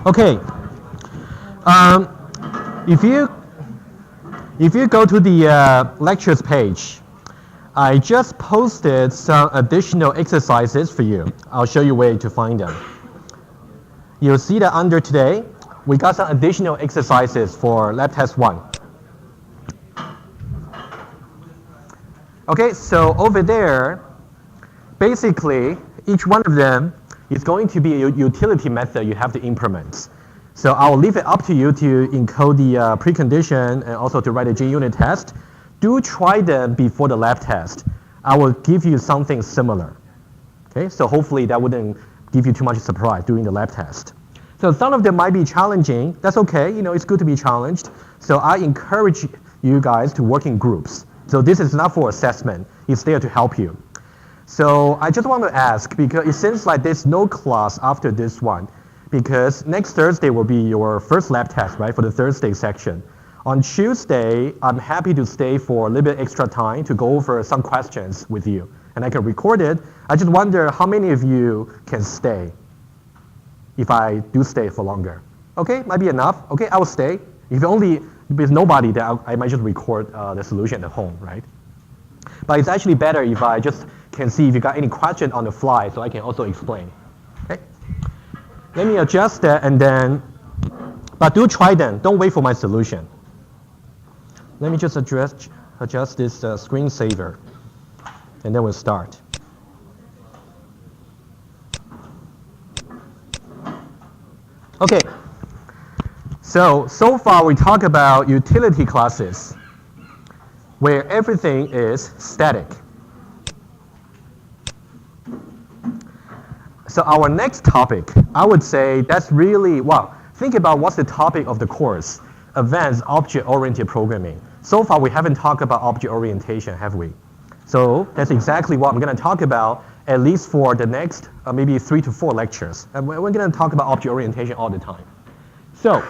Okay. Um, if you go to the lectures page, I just posted some additional exercises for you. I'll show you where to find them. You'll see that under today, we got some additional exercises for lab test 1. Okay, so over there, basically, each one of them is going to be a utility method you have to implement. So I'll leave it up to you to encode the precondition and also to write a JUnit test. Do try them before the lab test. I will give you something similar. Okay, so hopefully that wouldn't give you too much surprise during the lab test. So some of them might be challenging. That's okay. You know, it's good to be challenged. So I encourage you guys to work in groups. So this is not for assessment. It's there to help you. So I just want to ask, because it seems like there's no class after this one, because next Thursday will be your first lab test, right, for the Thursday section. On Tuesday, I'm happy to stay for a little bit extra time to go over some questions with you, and I can record it. I just wonder how many of you can stay if I do stay for longer. Okay, might be enough. Okay, I will stay. If there's nobody, then I might just record the solution at home, right? But it's actually better if I just can see if you got any question on the fly, so I can also explain. Okay. Let me adjust that, and then, but do try them. Don't wait for my solution. Let me just adjust this screensaver, and then we'll start. Okay. So far we talked about utility classes, where everything is static. So our next topic, I would say that's really, well, think about what's the topic of the course, Advanced Object-Oriented Programming. So far we haven't talked about object orientation, have we? So that's exactly what I'm going to talk about, at least for the next maybe 3 to 4 lectures. And we're going to talk about object orientation all the time. So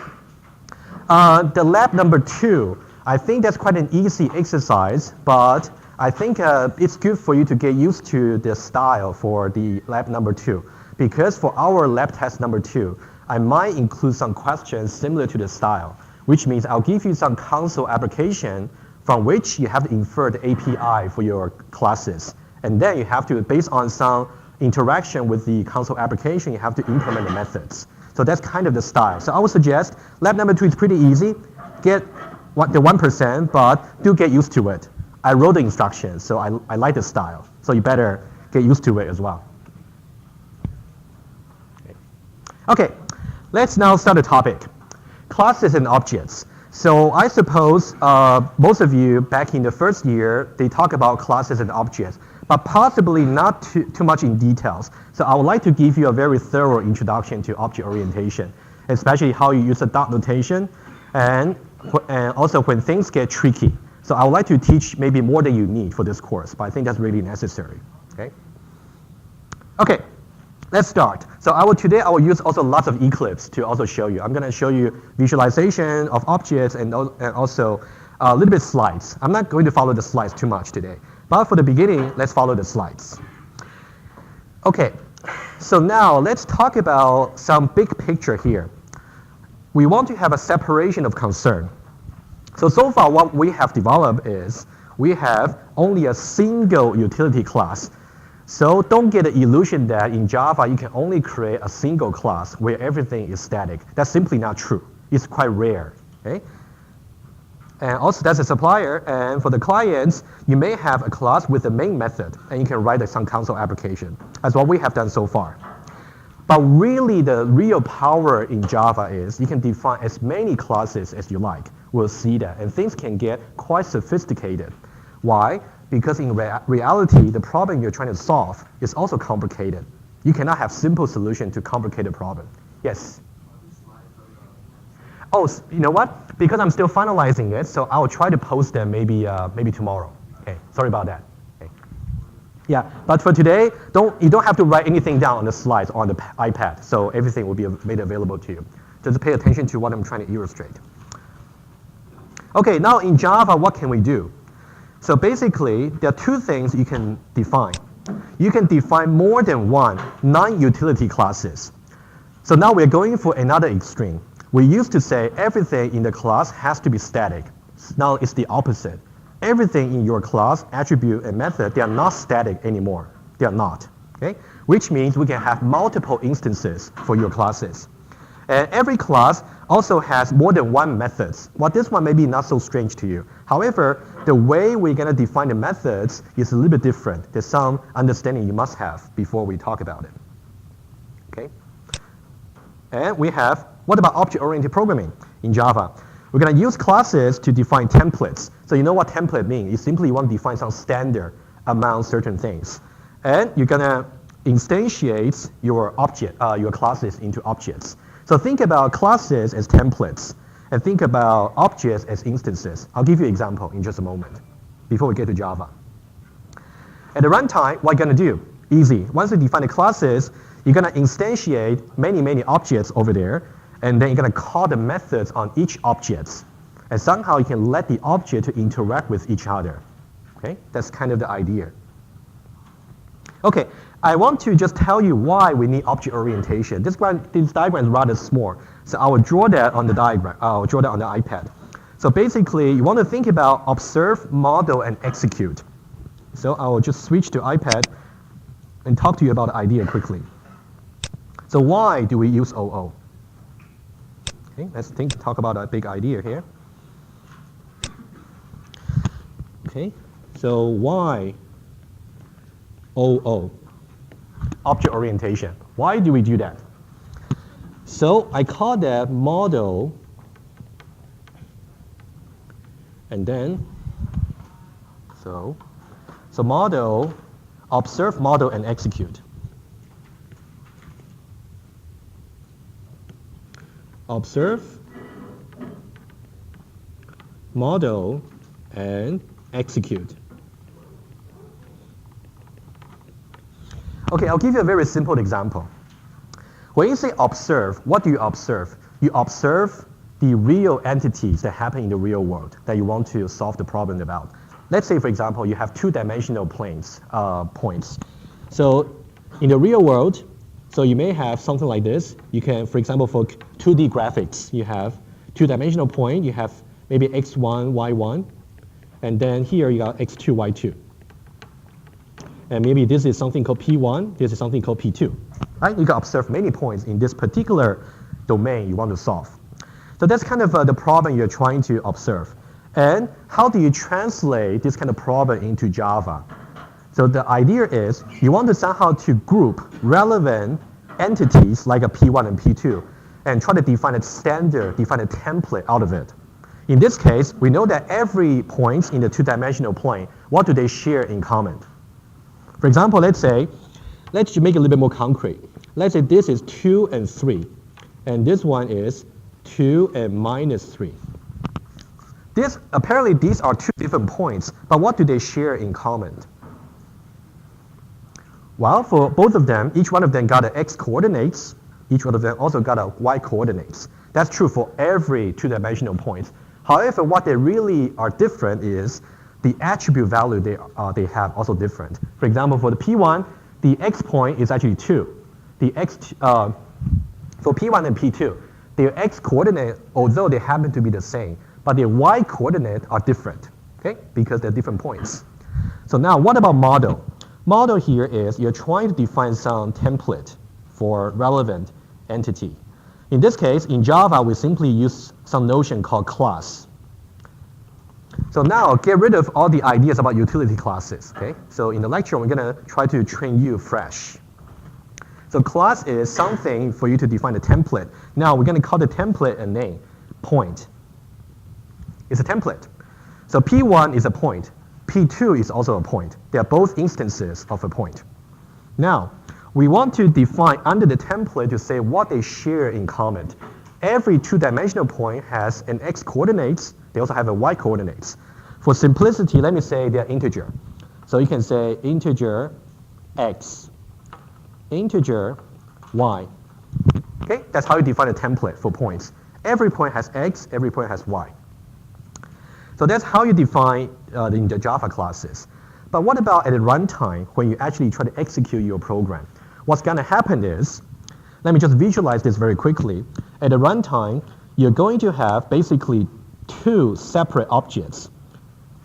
the lab number 2, I think that's quite an easy exercise, but I think it's good for you to get used to the style for the lab number 2. Because for our lab test number 2, I might include some questions similar to the style, which means I'll give you some console application from which you have to infer the API for your classes. And then you have to, based on some interaction with the console application, you have to implement the methods. So that's kind of the style. So I would suggest lab number 2 is pretty easy. Get the 1%, but do get used to it. I wrote the instructions, so I like the style. So you better get used to it as well. Okay, let's now start the topic. Classes and objects. So I suppose most of you back in the first year, they talk about classes and objects, but possibly not too much in details. So I would like to give you a very thorough introduction to object orientation, especially how you use the dot notation, and also when things get tricky. So I would like to teach maybe more than you need for this course, but I think that's really necessary. Okay, let's start. So today I will use also lots of Eclipse to also show you. I'm going to show you visualization of objects and also a little bit slides. I'm not going to follow the slides too much today, but for the beginning, let's follow the slides. Okay, so now let's talk about some big picture here. We want to have a separation of concern. So far what we have developed is we have only a single utility class. So don't get the illusion that in Java you can only create a single class where everything is static. That's simply not true. It's quite rare. Okay? And also that's a supplier, and for the clients, you may have a class with the main method, and you can write some console application. That's what we have done so far. But really the real power in Java is you can define as many classes as you like. We'll see that, and things can get quite sophisticated. Why? Because in reality, the problem you're trying to solve is also complicated. You cannot have simple solution to complicated problem. Yes? Oh, you know what? Because I'm still finalizing it, so I'll try to post them maybe tomorrow. Okay, sorry about that. Okay. Yeah, but for today, you don't have to write anything down on the slides on the iPad, so everything will be made available to you. Just pay attention to what I'm trying to illustrate. Okay, now in Java, what can we do? So basically, there are 2 things you can define. You can define more than one non-utility classes. So now we're going for another extreme. We used to say everything in the class has to be static. Now it's the opposite. Everything in your class, attribute, and method, they are not static anymore. They are not, okay? Which means we can have multiple instances for your classes. And every class also has more than one methods. Well, this one may be not so strange to you. However, the way we're going to define the methods is a little bit different. There's some understanding you must have before we talk about it. Okay? And we have, what about object-oriented programming in Java? We're going to use classes to define templates. So you know what template means. It's simply you want to define some standard among certain things. And you're going to instantiate your your classes into objects. So think about classes as templates, and think about objects as instances. I'll give you an example in just a moment, before we get to Java. At the runtime, what you're going to do? Easy. Once you define the classes, you're going to instantiate many objects over there, and then you're going to call the methods on each object. And somehow you can let the object to interact with each other. Okay? That's kind of the idea. Okay, I want to just tell you why we need object orientation. This diagram is rather small, so I will draw that on the diagram. I'll draw that on the iPad. So basically, you want to think about observe, model, and execute. So I will just switch to iPad and talk to you about the idea quickly. So why do we use OO? Okay, let's talk about a big idea here. Okay, so why OO? Object orientation. Why do we do that? So I call that model, and then, so model, observe, model, and execute. Observe, model, and execute. Okay, I'll give you a very simple example. When you say observe, what do you observe? You observe the real entities that happen in the real world that you want to solve the problem about. Let's say, for example, you have two-dimensional planes, points. So in the real world, so you may have something like this. You can, for example, for 2D graphics, you have two-dimensional point. You have maybe x1, y1, and then here you got x2, y2. And maybe this is something called P1, this is something called P2. Right? You can observe many points in this particular domain you want to solve. So that's kind of the problem you're trying to observe. And how do you translate this kind of problem into Java? So the idea is you want to somehow to group relevant entities like a P1 and P2 and try to define a standard, define a template out of it. In this case, we know that every point in the two-dimensional plane, what do they share in common? For example, let's make it a little bit more concrete. Let's say this is 2 and 3, and this one is 2 and minus 3. Apparently, these are two different points, but what do they share in common? Well, for both of them, each one of them got an x coordinates. Each one of them also got a y coordinates. That's true for every two-dimensional point. However, what they really are different is the attribute value they have also different. For example, for the P1, the x point is actually 2. For P1 and P2, their x coordinate, although they happen to be the same, but their y coordinate are different, okay? Because they're different points. So now, what about model? Model here is you're trying to define some template for relevant entity. In this case, in Java, we simply use some notion called class. So now, get rid of all the ideas about utility classes, okay? So in the lecture, we're gonna try to train you fresh. So class is something for you to define a template. Now, we're gonna call the template a name, point. It's a template. So P1 is a point. P2 is also a point. They are both instances of a point. Now, we want to define under the template to say what they share in common. Every two-dimensional point has an x coordinates. They also have a y coordinates. For simplicity, let me say they're integer. So you can say integer x, integer y. Okay, that's how you define a template for points. Every point has x, every point has y. So that's how you define the Java classes. But what about at the runtime when you actually try to execute your program? What's going to happen is Let me just visualize this very quickly. At the runtime, you're going to have basically two separate objects.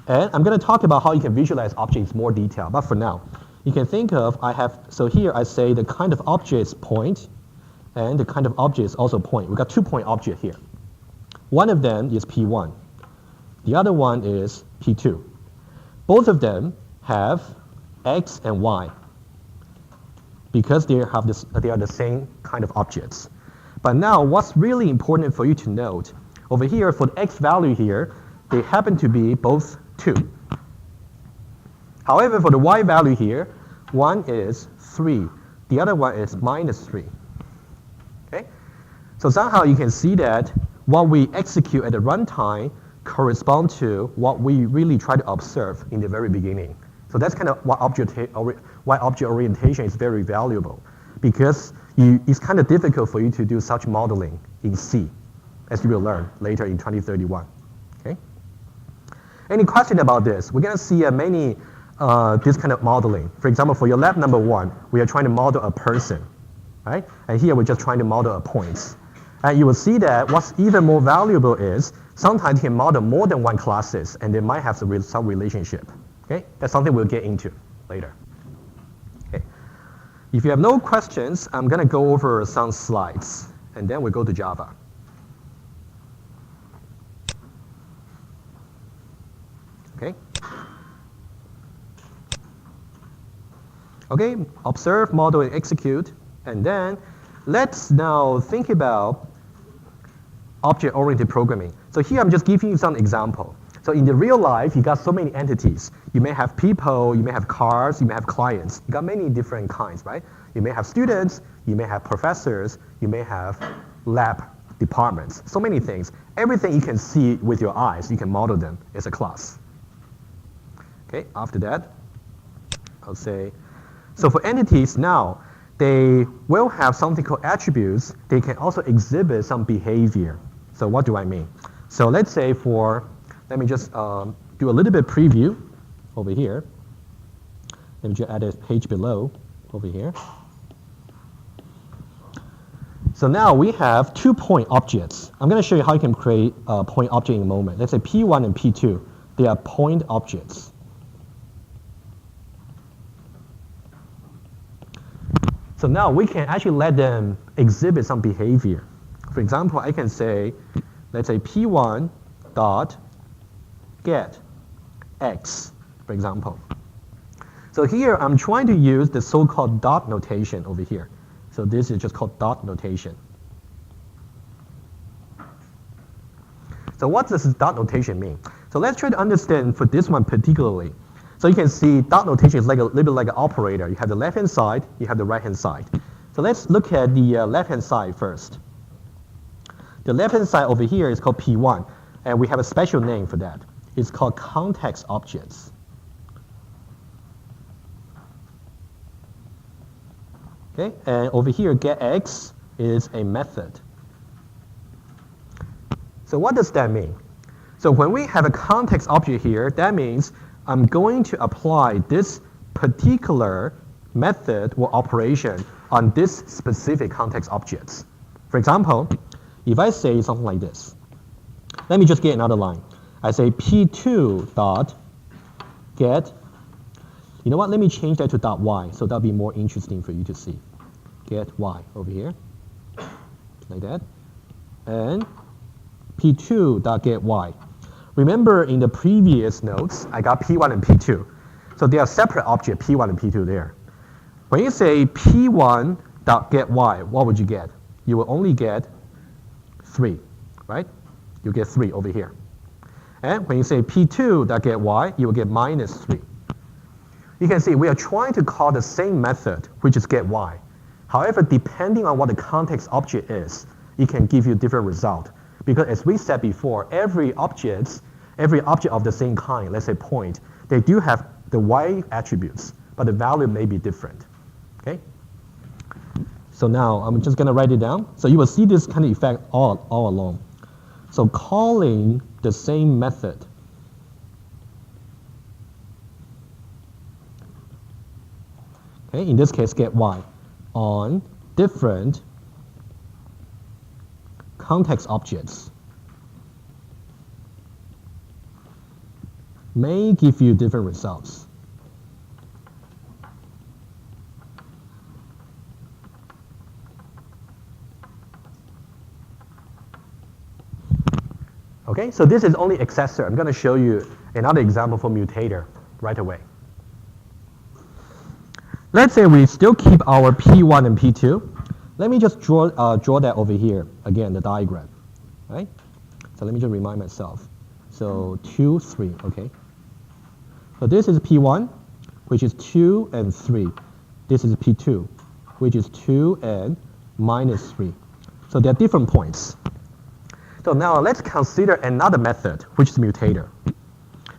And I'm going to talk about how you can visualize objects in more detail. But for now, you can think of, so here I say the kind of object is point, and the kind of object is also point. We've got 2-point object here. One of them is P1. The other one is P2. Both of them have X and Y because they are the same kind of objects. But now what's really important for you to note, over here for the X value here, they happen to be both 2. However, for the Y value here, one is 3. The other one is -3. Okay? So somehow you can see that what we execute at the runtime correspond to what we really try to observe in the very beginning. So that's kind of why object orientation is very valuable, because it's kind of difficult for you to do such modeling in C, as you will learn later in 2031. Okay? Any question about this? We're going to see many this kind of modeling. For example, for your lab number 1, we are trying to model a person, right? And here we're just trying to model a points. And you will see that what's even more valuable is sometimes you can model more than one classes, and they might have some relationship. Okay? That's something we'll get into later. Okay. If you have no questions, I'm going to go over some slides, and then we'll go to Java. Okay? Okay, observe, model, and execute. And then let's now think about object-oriented programming. So here I'm just giving you some example. So in the real life, you got so many entities. You may have people, you may have cars, you may have clients. You got many different kinds, right? You may have students, you may have professors, you may have lab departments. So many things. Everything you can see with your eyes, you can model them as a class. Okay, after that, I'll say, so for entities now, they will have something called attributes. They can also exhibit some behavior. So what do I mean? So let's say let me just do a little bit preview over here. Let me just add a page below over here. So now we have 2-point objects. I'm going to show you how you can create a point object in a moment. Let's say P1 and P2. They are point objects. So now we can actually let them exhibit some behavior. For example, I can say, let's say P1 dot get X, for example. So here I'm trying to use the so-called dot notation over here. So this is just called dot notation. So what does this dot notation mean? So let's try to understand for this one particularly. So you can see dot notation is like a little bit like an operator. You have the left-hand side, you have the right-hand side. So let's look at the left-hand side first. The left-hand side over here is called P1, and we have a special name for that. It's called context objects. Okay, and over here, getX is a method. So what does that mean? So when we have a context object here, that means I'm going to apply this particular method or operation on this specific context objects. For example, if I say something like this, let me just get another line. I say P2 dot get, you know what, let me change that to dot Y, so that'll be more interesting for you to see. Get Y over here, like that. And P2 dot get Y. Remember in the previous notes, I got P1 and P2. So they are separate objects, P1 and P2 there. When you say P1 dot get Y, what would you get? You will only get 3, right? You get 3 over here. And when you say P2 dot get Y, you will get -3. You can see we are trying to call the same method, which is get Y. However, depending on what the context object is, it can give you a different result. Because as we said before, every object of the same kind, let's say point, they do have the Y attributes, but the value may be different. Okay? So now I'm just going to write it down. So you will see this kind of effect all along. So calling the same method. Okay, in this case, get Y on different context objects may give you different results. Okay, so this is only accessor. I'm going to show you another example for mutator right away. Let's say we still keep our P1 and P2. Let me just draw that over here, again, the diagram, right? So let me just remind myself. So 2, 3, okay? So this is P1, which is 2 and 3. This is P2, which is 2 and minus 3. So they're different points. So now let's consider another method, which is mutator.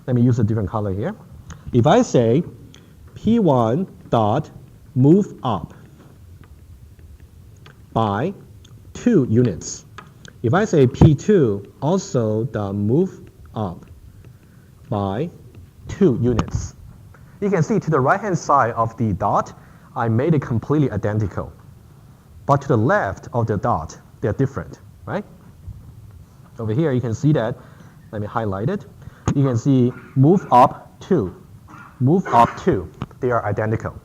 Let me use a different color here. If I say P1 dot move up by 2 units. If I say P2 also dot move up by 2 units. You can see to the right-hand side of the dot, I made it completely identical. But to the left of the dot, they're different, right? Over here, you can see that. Let me highlight it. You can see move up 2, move up 2. They are identical.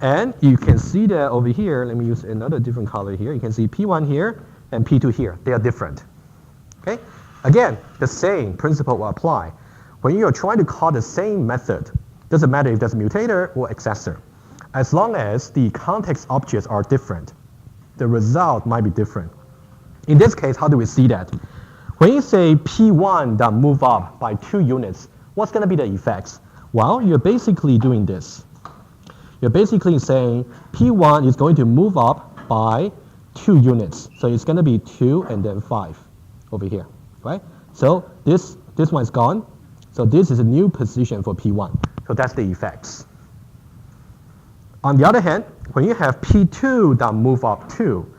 And you can see that over here. Let me use another different color here. You can see P1 here and P2 here. They are different. Okay? Again, the same principle will apply. When you are trying to call the same method, doesn't matter if that's a mutator or accessor. As long as the context objects are different, the result might be different. In this case, how do we see that? When you say P1 that move up by 2 units, what's going to be the effects? Well, you're basically doing this. You're basically saying P1 is going to move up by 2 units. So it's going to be 2 and then 5 over here, right? So this one is gone. So this is a new position for P1. So that's the effects. On the other hand, when you have P2 that move up 2,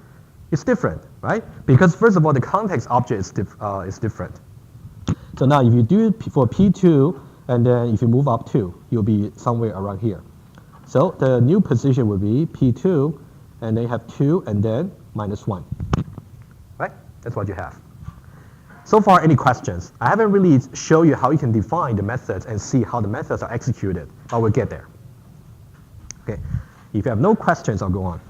it's different, right? Because first of all, the context object is different. So now if you do it for P2, and then if you move up 2, you'll be somewhere around here. So the new position will be P2, and then you have 2, and then minus 1. Right? That's what you have. So far, any questions? I haven't really shown you how you can define the methods and see how the methods are executed, but we'll get there. Okay. If you have no questions, I'll go on.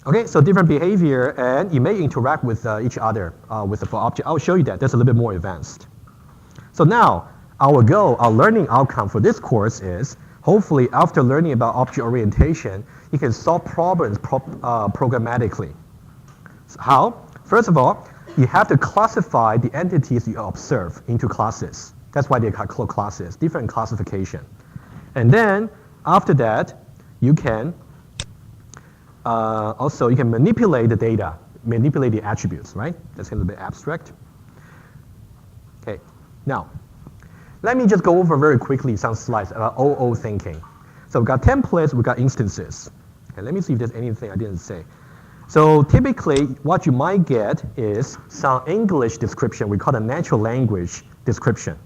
Okay, so different behavior, and you may interact with each other for object. I'll show you that. That's a little bit more advanced. So now, our goal, our learning outcome for this course is, hopefully, after learning about object orientation, you can solve problems programmatically. So how? First of all, you have to classify the entities you observe into classes. That's why they're called classes, different classification. And then, after that, you can also, you can manipulate the data, manipulate the attributes, right? That's a little bit abstract. Okay, now, let me just go over very quickly some slides about OO thinking. So we've got templates, we've got instances. Okay, let me see if there's anything I didn't say. So typically, what you might get is some English description. We call it natural language description.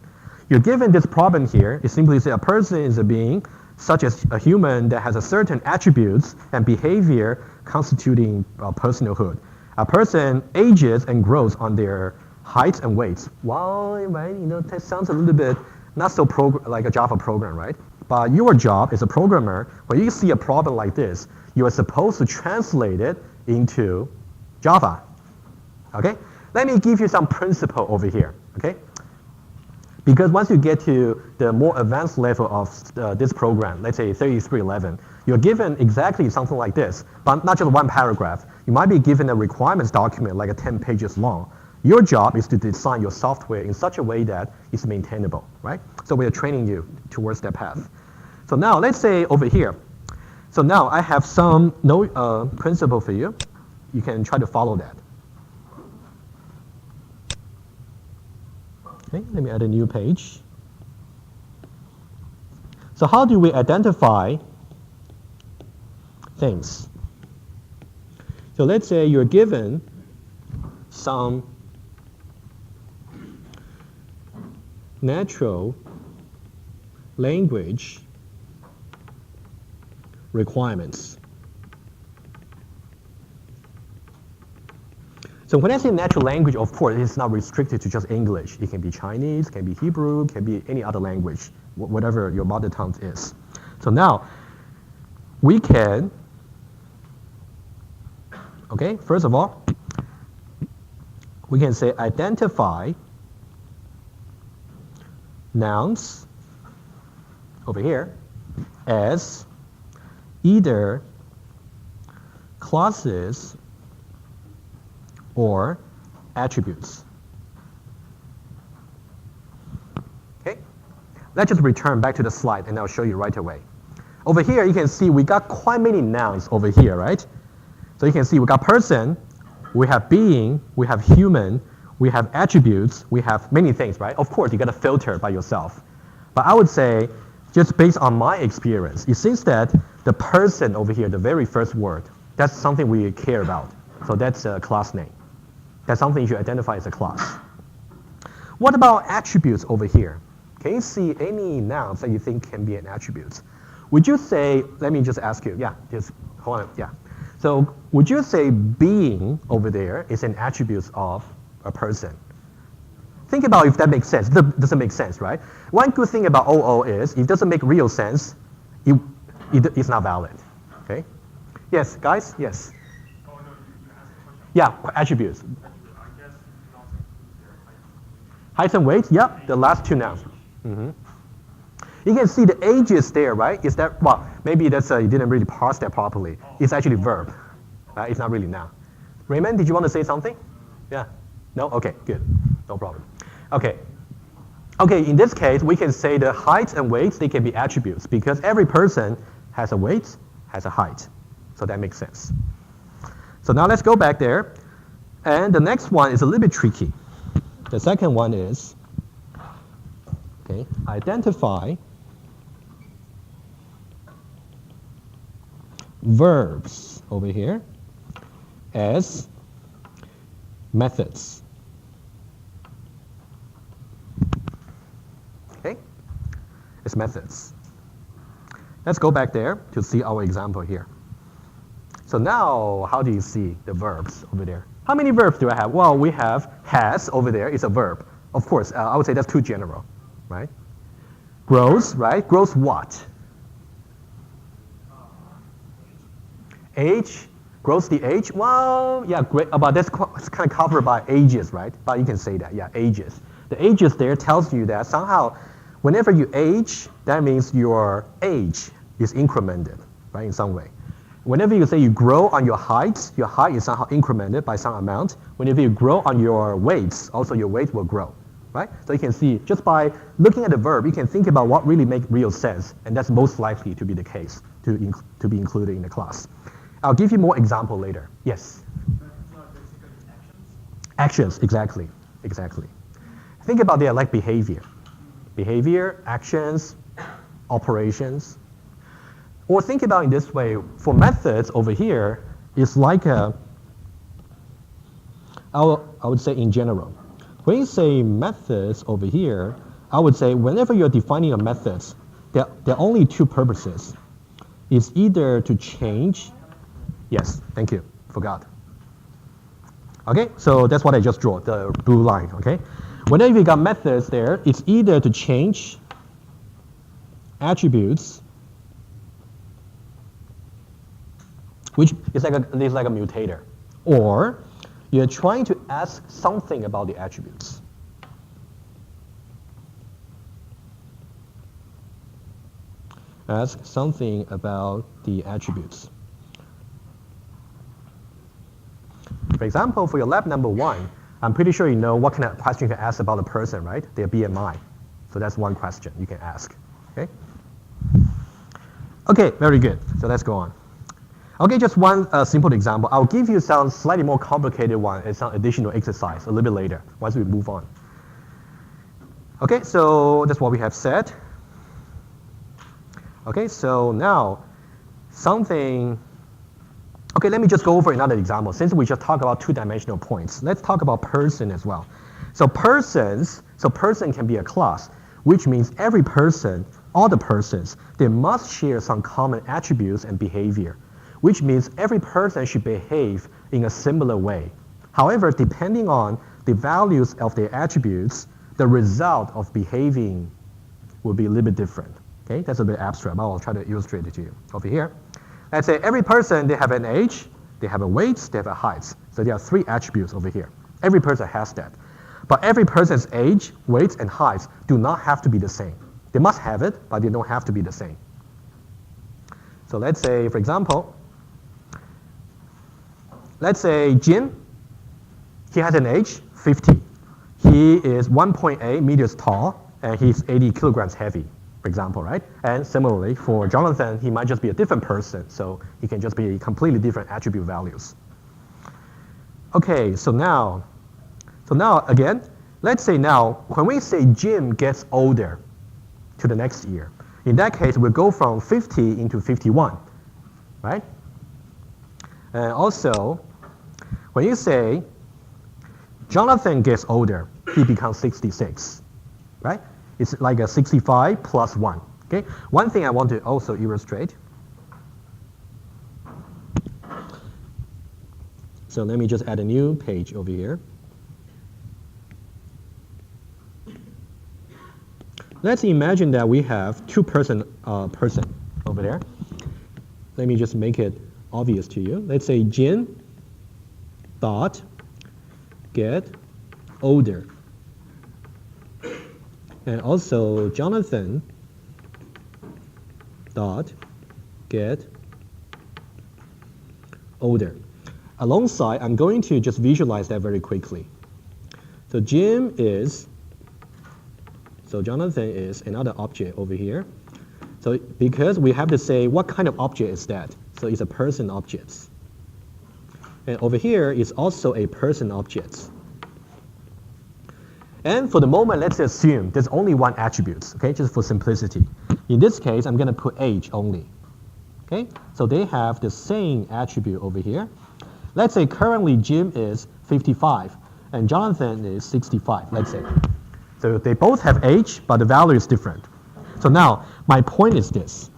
You're given this problem here. It simply says a person is a being, such as a human that has a certain attributes and behavior constituting personhood. A person ages and grows on their heights and weights. Well, right, that sounds a little bit not so like a Java program, right? But your job as a programmer, when you see a problem like this, you are supposed to translate it into Java. Okay? Let me give you some principle over here. Okay? Because once you get to the more advanced level of this program, let's say 3311, you're given exactly something like this, but not just one paragraph. You might be given a requirements document like 10 pages long. Your job is to design your software in such a way that it's maintainable, right? So we are training you towards that path. So now let's say over here. So now I have some principle for you. You can try to follow that. Okay, let me add a new page. So how do we identify things? So let's say you're given some natural language requirements. So when I say natural language, of course, it's not restricted to just English. It can be Chinese, can be Hebrew, can be any other language, whatever your mother tongue is. So now, we can, okay, first of all, we can say identify nouns over here as either classes or attributes. Okay, let's just return back to the slide and I'll show you right away. Over here, you can see we got quite many nouns over here, right? So you can see we got person, we have being, we have human, we have attributes, we have many things, right? Of course, you got to filter by yourself. But I would say, just based on my experience, it seems that the person over here, the very first word, that's something we care about. So that's a class name. That's something you should identify as a class. What about attributes over here? Can you see any nouns that you think can be an attribute? Would you say, let me just ask you, yeah, just hold on, yeah. So would you say being over there is an attribute of a person? Think about if that makes sense. It doesn't make sense, right? One good thing about OO is if it doesn't make real sense, it's not valid, okay? Yes, guys, yes. Oh, no, you can ask a question. Yeah, attributes. I guess it also includes their height. Height and weight, yeah, the last two nouns. You can see the ages there, right? Is that, well, maybe that's, you didn't really parse that properly. It's actually verb, right? It's not really noun. Raymond, did you want to say something? Yeah? No? Okay, good. No problem. Okay. Okay, in this case, we can say the height and weight, they can be attributes because every person has a weight, has a height. So that makes sense. So now let's go back there. And the next one is a little bit tricky. The second one is, okay, identify verbs over here as methods. Okay, it's methods. Let's go back there to see our example here. So now, how do you see the verbs over there? How many verbs do I have? Well, we have has over there is a verb. Of course, I would say that's too general, right? Grows, right? Grows what? Age, grows the age. Well, yeah, great. But that's kind of covered by ages, right? But you can say that, yeah, ages. The ages there tells you that somehow, whenever you age, that means your age is incremented, right, in some way. Whenever you say you grow on your height is somehow incremented by some amount. Whenever you grow on your weights, also your weight will grow, right? So you can see, just by looking at the verb, you can think about what really makes real sense, and that's most likely to be the case, to be included in the class. I'll give you more example later. Yes? Actions, exactly, exactly. Think about it like behavior. Behavior, actions, operations. Or think about it this way, for methods over here, it's like I would say in general. When you say methods over here, I would say whenever you're defining a method, there are only two purposes. It's either to change. Yes, thank you, forgot. Okay, so that's what I just drew, the blue line, okay? Whenever you got methods there, it's either to change attributes, which is like a mutator, or you're trying to ask something about the attributes. Ask something about the attributes. For example, for your lab number 1, I'm pretty sure you know what kind of question you can ask about a person, right? Their BMI. So that's one question you can ask, okay? Okay, very good. So let's go on. Okay, just one simple example. I'll give you some slightly more complicated one and some additional exercise a little bit later once we move on. Okay, so that's what we have said. Okay, so now something. Okay, let me just go over another example. Since we just talked about two-dimensional points, let's talk about person as well. So person can be a class, which means every person, all the persons, they must share some common attributes and behavior, which means every person should behave in a similar way However, depending on the values of their attributes, the result of behaving will be a little bit different. Okay, that's a bit abstract, but I'll try to illustrate it to you over here. Let's say every person, they have an age, they have a weight, they have a height. So there are 3 attributes over here. Every person has that. But every person's age, weight, and height do not have to be the same. They must have it, but they don't have to be the same. So let's say, for example, let's say Jim, he has an age, 50. He is 1.8 meters tall, and he's 80 kilograms heavy, for example, right? And similarly, for Jonathan, he might just be a different person, so he can just be completely different attribute values. Okay, so now again, let's say now, when we say Jim gets older to the next year, in that case, we'll go from 50 into 51, right? And also, when you say Jonathan gets older, he becomes 66, right? It's like a 65 plus 1, okay? One thing I want to also illustrate. So let me just add a new page over here. Let's imagine that we have person over there. Let me just make it obvious to you. Let's say Jin dot get older. And also Jonathan dot get older. Alongside, I'm going to just visualize that very quickly. So Jim is, so Jonathan is another object over here. So because we have to say what kind of object is that? So it's a person object. And over here is also a person object. And for the moment, let's assume there's only one attribute, okay, just for simplicity. In this case, I'm going to put age only. Okay, so they have the same attribute over here. Let's say currently Jim is 55 and Jonathan is 65, let's say. So they both have age, but the value is different. So now, my point is this.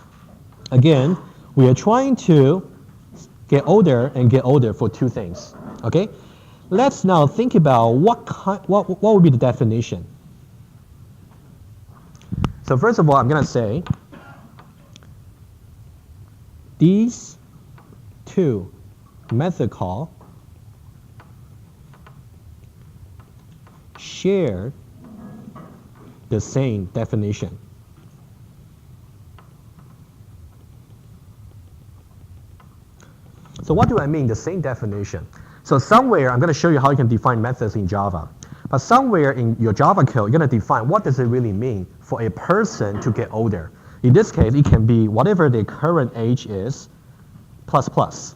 Again, we are trying to get older and get older for 2 things, okay? Let's now think about what would be the definition. So first of all, I'm going to say these 2 method call share the same definition. So what do I mean, the same definition? So somewhere, I'm going to show you how you can define methods in Java. But somewhere in your Java code, you're going to define what does it really mean for a person to get older. In this case, it can be whatever their current age is, plus plus.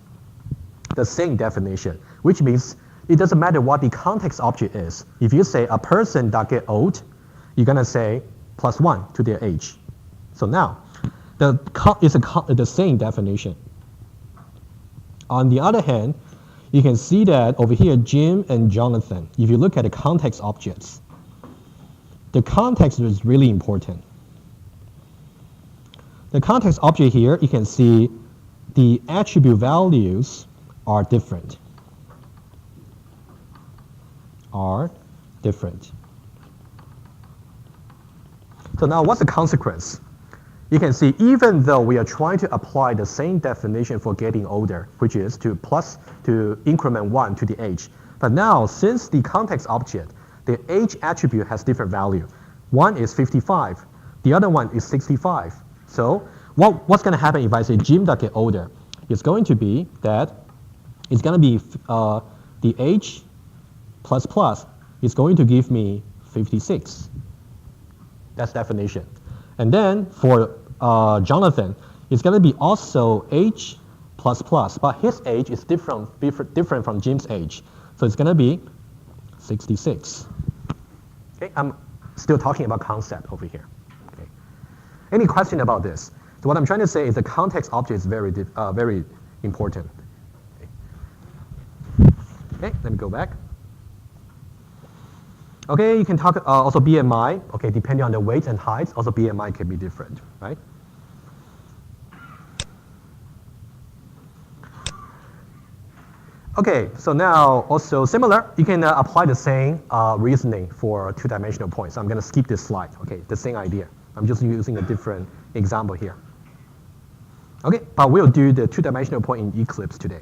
The same definition, which means it doesn't matter what the context object is. If you say a person that get old, you're going to say plus 1 to their age. So now, it's the same definition. On the other hand, you can see that over here, Jim and Jonathan, if you look at the context objects, the context is really important. The context object here, you can see the attribute values are different. So now what's the consequence? You can see even though we are trying to apply the same definition for getting older, which is to increment 1 to the age. But now, since the context object, the age attribute has different value. One is 55, the other one is 65. So what's going to happen if I say Jim that get older? It's going to be that it's going to be the age plus plus is going to give me 56. That's definition. And then for Jonathan, it's going to be also age plus plus, but his age is different from Jim's age. So it's going to be 66. Okay, I'm still talking about concept over here. Okay. Any question about this? So what I'm trying to say is the context object is very important. Okay, let me go back. Okay, you can talk also BMI. Okay, depending on the weight and height, also BMI can be different, right? Okay, so now also similar, you can apply the same reasoning for two-dimensional points. I'm going to skip this slide. Okay, the same idea. I'm just using a different example here. Okay, but we'll do the two-dimensional point in Eclipse today.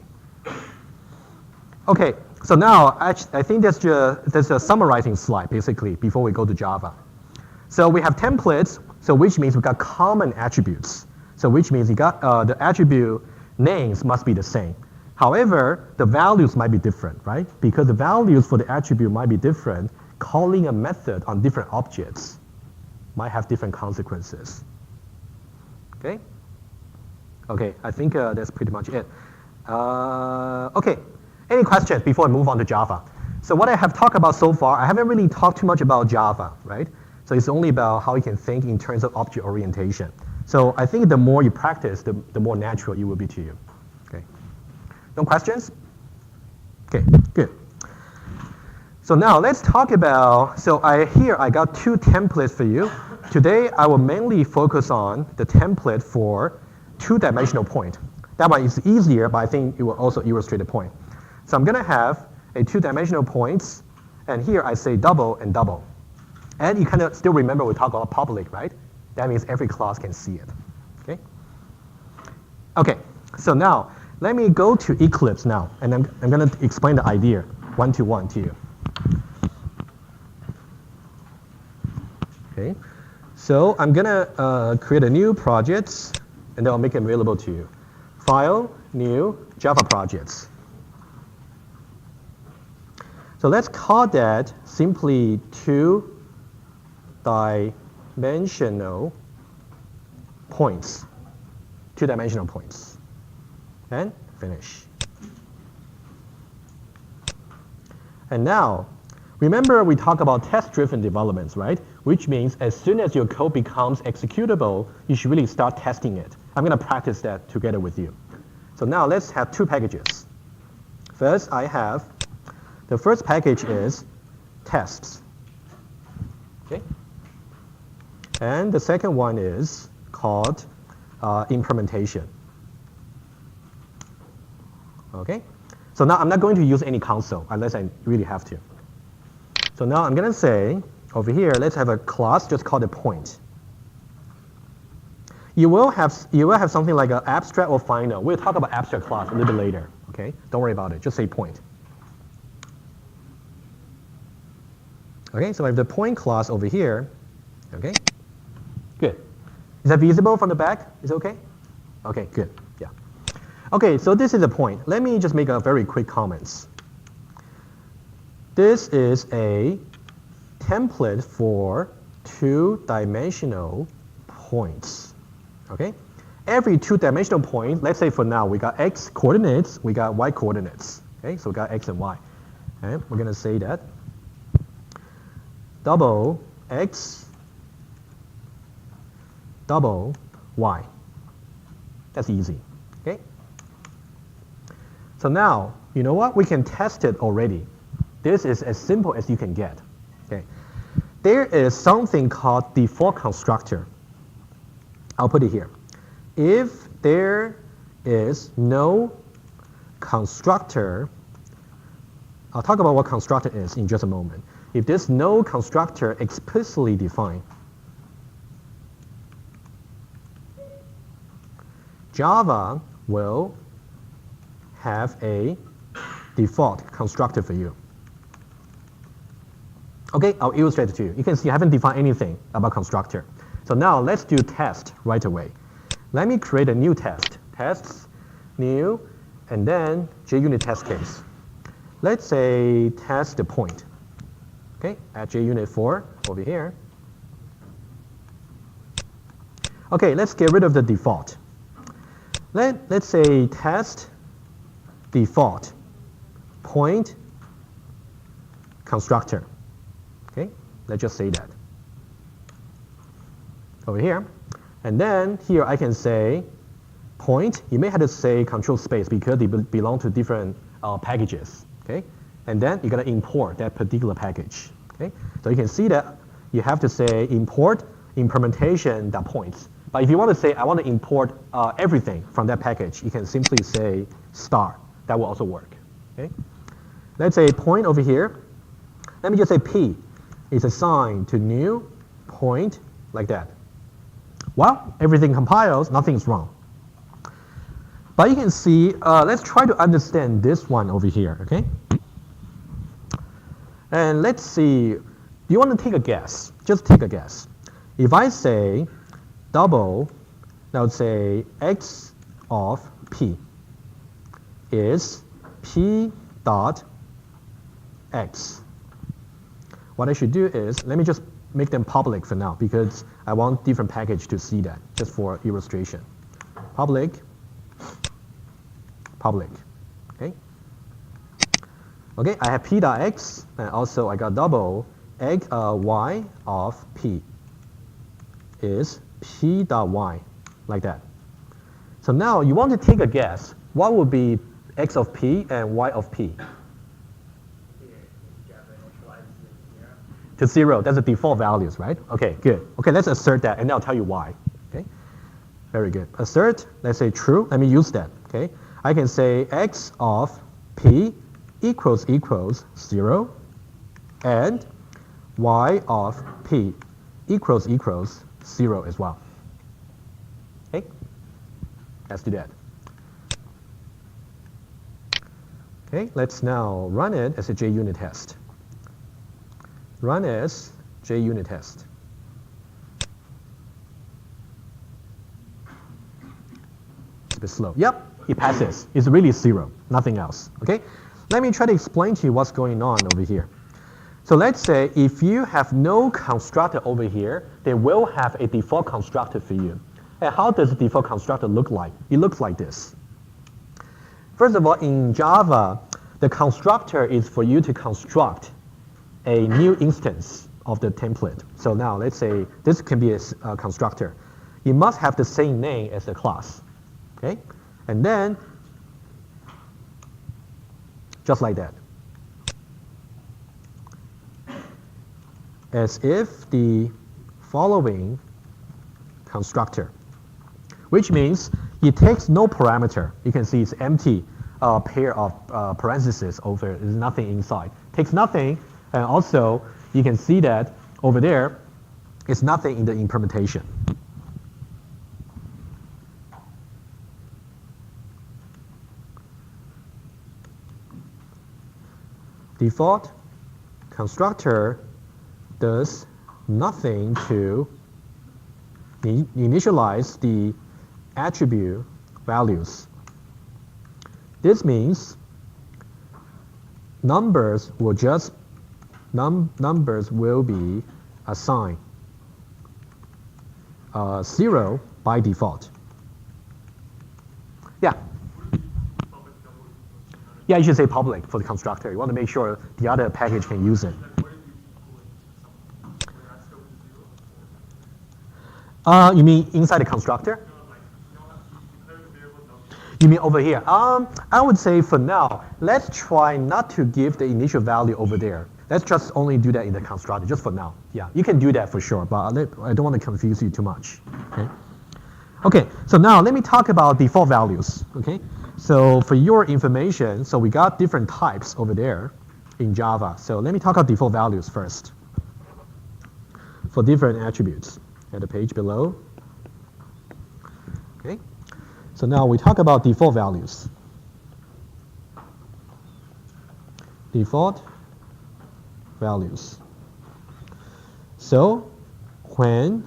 Okay, so now I think that's a summarizing slide basically before we go to Java. So we have templates, so which means we got common attributes. So which means you got the attribute names must be the same. However, the values might be different, right? Because the values for the attribute might be different, calling a method on different objects might have different consequences. Okay? Okay, I think that's pretty much it. Okay, any questions before I move on to Java? So what I have talked about so far, I haven't really talked too much about Java, right? So it's only about how you can think in terms of object orientation. So I think the more you practice, the more natural it will be to you. Okay. No questions? Okay, good. So now let's talk about, so here I got two templates for you. Today I will mainly focus on the template for two-dimensional point. That one is easier, but I think it will also illustrate the point. So I'm going to have a two-dimensional points, and here I say double and double. And you kind of still remember we talked about public, right? That means every class can see it. Okay? Okay, so now let me go to Eclipse now, and I'm going to explain the idea one-to-one to you. Okay, so I'm going to create a new project, and then I'll make it available to you. File, new, Java projects. So let's call that simply two-dimensional points. Two-dimensional points. And finish. And now, remember we talked about test-driven developments, right? Which means as soon as your code becomes executable, you should really start testing it. I'm going to practice that together with you. So now let's have two packages. First, the first package is tests. Okay? And the second one is called implementation. Okay? So now I'm not going to use any console unless I really have to. So now I'm going to say, over here, let's have a class just called a point. You will have something like an abstract or final. We'll talk about abstract class a little bit later. Okay? Don't worry about it. Just say point. Okay, so I have the point class over here. Okay, good. Is that visible from the back? Is it okay? Okay, good. Yeah. Okay, so this is a point. Let me just make a very quick comments. This is a template for two-dimensional points. Okay, every two-dimensional point. Let's say for now we got x coordinates, we got y coordinates. Okay, so we got x and y. And we're gonna say that double x, double y. That's easy, okay? So now, you know what? We can test it already. This is as simple as you can get, okay? There is something called default constructor. I'll put it here. If there is no constructor, I'll talk about what constructor is in just a moment. If there's no constructor explicitly defined, Java will have a default constructor for you. Okay, I'll illustrate it to you. You can see I haven't defined anything about constructor. So now let's do test right away. Let me create a new test. Tests, new, and then JUnit test case. Let's say test the point. Okay, add JUnit 4 over here. Okay, let's get rid of the default. Let's say test default point constructor. Okay, let's just say that over here. And then here I can say point. You may have to say control space because they belong to different packages. Okay, and then you're going to import that particular package. Okay, so you can see that you have to say import implementation.points. But if you want to say I want to import everything from that package, you can simply say star. That will also work. Okay? Let's say point over here. Let me just say P is assigned to new point like that. Well, everything compiles, nothing's wrong. But you can see, let's try to understand this one over here, okay? And let's see, do you want to take a guess? Just take a guess. If I say double, I would say x of p is p dot x. What I should do is, let me just make them public for now because I want different package to see that, just for illustration. Public, okay? Okay, I have p dot x, and also I got double x, y of p is p dot y, like that. So now you want to take a guess. What would be x of p and y of p? To 0, that's the default values, right? Okay, good. Okay, let's assert that, and I'll tell you why. Okay, very good. Assert, let's say true. Let me use that. Okay, I can say x of p equals 0, and y of p equals 0 as well. Okay, let's do that. Okay, let's now run it as a JUnit test. Run as JUnit test. It's a bit slow. Yep, it passes. It's really 0, nothing else. Okay, let me try to explain to you what's going on over here. So let's say if you have no constructor over here, they will have a default constructor for you. And how does the default constructor look like? It looks like this. First of all, in Java, the constructor is for you to construct a new instance of the template. So now let's say this can be a constructor. It must have the same name as the class. Okay? And then, just like that. As if the following constructor, which means it takes no parameter. You can see it's empty pair of parentheses over, there's nothing inside. Takes nothing, and also you can see that over there, it's nothing in the implementation. Default constructor does nothing to initialize the attribute values. This means numbers will just numbers will be assigned 0 by default. Yeah. Yeah, you should say public for the constructor. You want to make sure the other package can use it. You mean inside the constructor? You mean over here? I would say for now, let's try not to give the initial value over there. Let's just only do that in the constructor, just for now. Yeah, you can do that for sure, but I don't want to confuse you too much. Okay. Okay, so now let me talk about default values. Okay, so for your information, so we got different types over there in Java. So let me talk about default values first for different attributes at the page below. Okay, so now we talk about default values. Default values. So when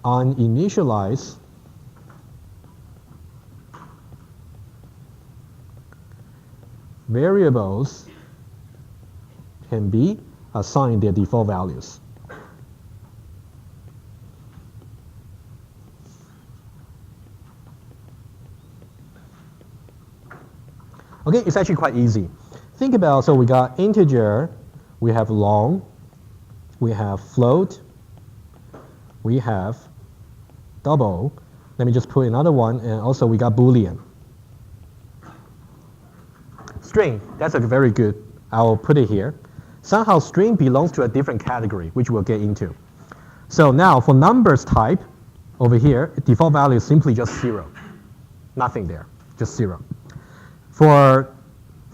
on initialize variables can be assigned their default values. Okay, it's actually quite easy. Think about, so we got integer, we have long, we have float, we have double. Let me just put another one, and also we got Boolean. String, that's a very good, I'll put it here. Somehow string belongs to a different category, which we'll get into. So now for numbers type, over here, default value is simply just 0. Nothing there, just 0. For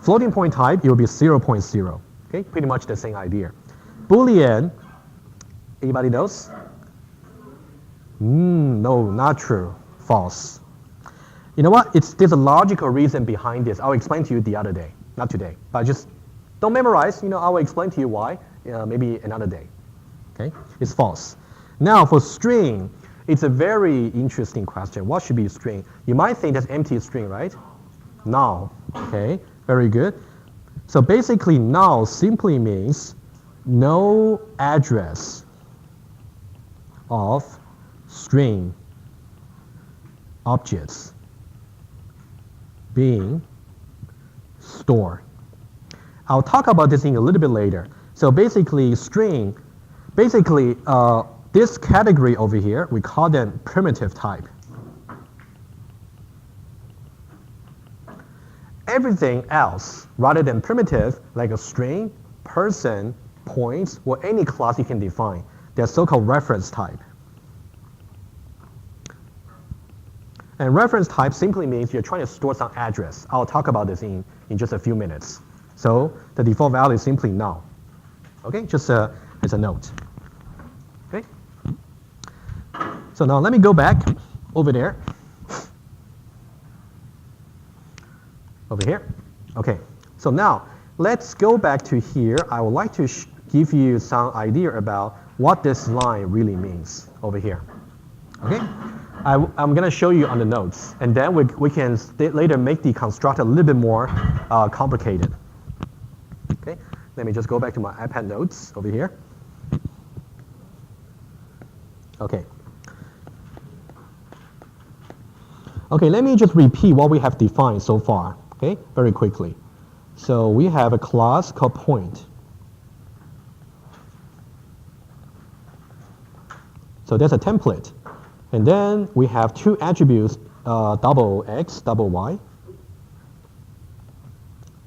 Floating point type, it will be 0.0. Okay, pretty much the same idea. Boolean, anybody knows? No, not true. False. You know what? There's a logical reason behind this. I'll explain to you the other day, not today. But just don't memorize. I will explain to you why. Maybe another day. Okay, it's false. Now for string, it's a very interesting question. What should be a string? You might think that's empty string, right? Null. Okay, very good. So basically, null simply means no address of string objects being stored. I'll talk about this thing a little bit later. So basically, string, this category over here, we call them primitive type. Everything else, rather than primitive, like a string, person, points, or any class you can define, they're so-called reference type. And reference type simply means you're trying to store some address. I'll talk about this in just a few minutes. So the default value is simply null. Okay, just as a note. Okay. So now let me go back over there. Over here. Okay, so now let's go back to here. I would like to give you some idea about what this line really means over here. Okay, I'm going to show you on the notes, and then we can later make the constructor a little bit more complicated. Okay, let me just go back to my iPad notes over here. Okay. Okay, let me just repeat what we have defined so far. Okay, very quickly. So we have a class called point. So that's a template. And then we have two attributes, double x, double y.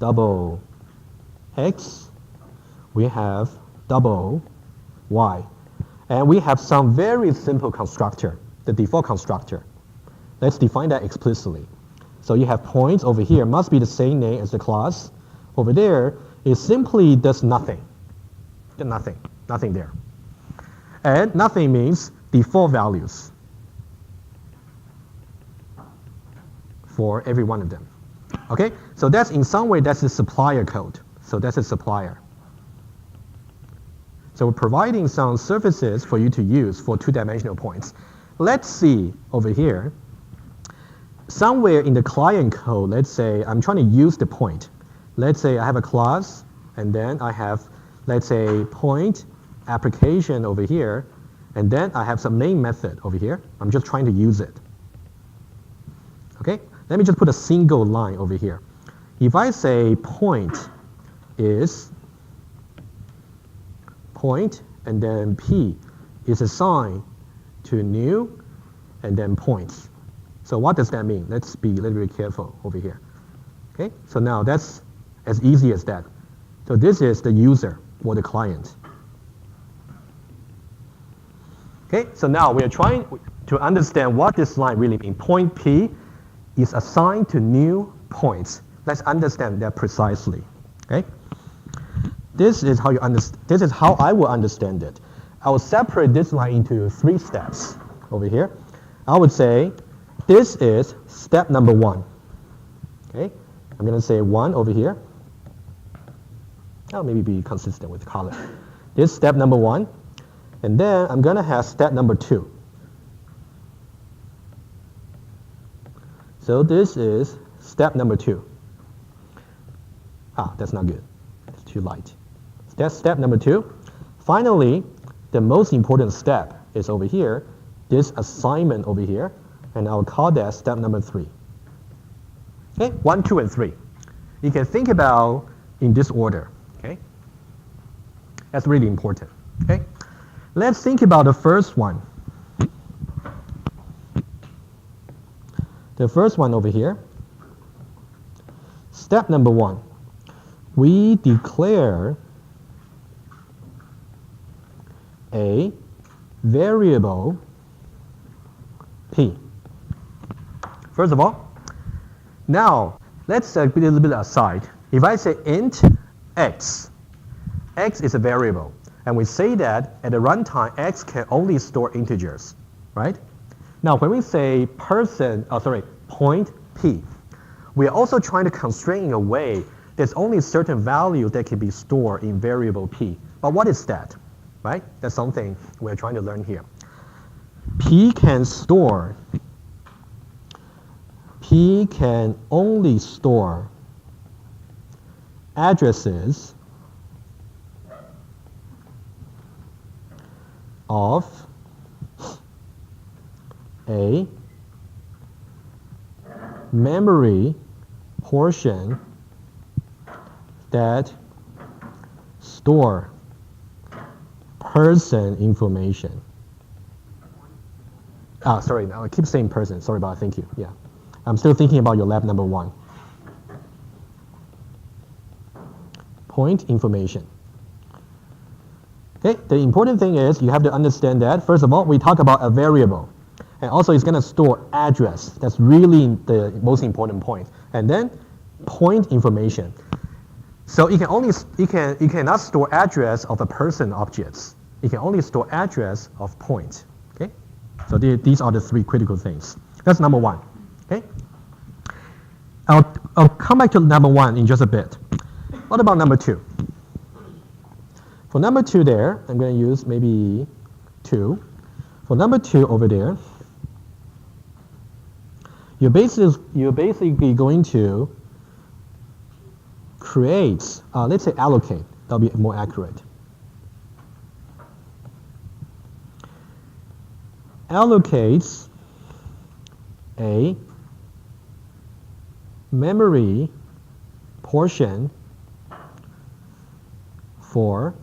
Double x, we have double y. And we have some very simple constructor, the default constructor. Let's define that explicitly. So you have points over here, must be the same name as the class. Over there, it simply does nothing. Nothing there. And nothing means default values for every one of them. Okay, so that's in some way, that's the supplier code. So that's a supplier. So we're providing some services for you to use for two-dimensional points. Let's see over here. Somewhere in the client code, let's say I'm trying to use the point. Let's say I have a class, and then I have, let's say, point application over here, and then I have some main method over here. I'm just trying to use it. Okay, let me just put a single line over here. If I say point is point, and then P is assigned to new, and then points. So what does that mean? Let's be a little bit careful over here. Okay, so now that's as easy as that. So this is the user or the client. Okay, so now we are trying to understand what this line really means. Point P is assigned to new points. Let's understand that precisely. Okay, this is how this is how I will understand it. I will separate this line into 3 steps over here. I would say this is step number 1. Okay, I'm going to say 1 over here. I'll maybe be consistent with color. This is step number 1, and then I'm going to have step number 2. So this is step number 2. That's not good. It's too light. That's step number 2. Finally, the most important step is over here. This assignment over here. And I'll call that step number 3. Okay, 1, 2, and 3. You can think about in this order. Okay, that's really important. Okay, let's think about the first one. The first one over here. Step number 1. We declare a variable P. First of all, now let's be a little bit aside. If I say int x, x is a variable, and we say that at the runtime, x can only store integers, right? Now, when we say point p, we are also trying to constrain in a way there's only certain values that can be stored in variable p. But what is that, right? That's something we're trying to learn here. P can only store addresses of a memory portion that store person information. Sorry, I keep saying person. Sorry about it. Thank you. Yeah. I'm still thinking about your lab number 1. Point information. Okay, the important thing is you have to understand that, first of all, we talk about a variable. And also it's going to store address. That's really the most important point. And then point information. So it cannot store address of a person objects. It can only store address of point. Okay? So these are the 3 critical things. That's number 1. Okay? I'll come back to number 1 in just a bit. What about number 2? For number 2 there, I'm going to use maybe 2. For number 2 over there, you're basically going to create, let's say allocate. That'll be more accurate. Allocates a memory portion for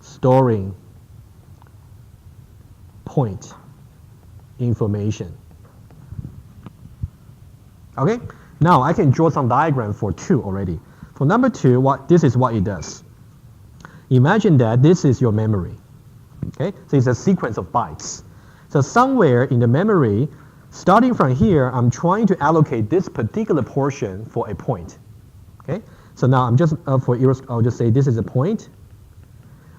storing point information. Okay, now I can draw some diagram for 2 already. For number 2, this is what it does. Imagine that this is your memory. Okay, so it's a sequence of bytes. So somewhere in the memory, starting from here, I'm trying to allocate this particular portion for a point. Okay, so now I'm just I'll just say this is a point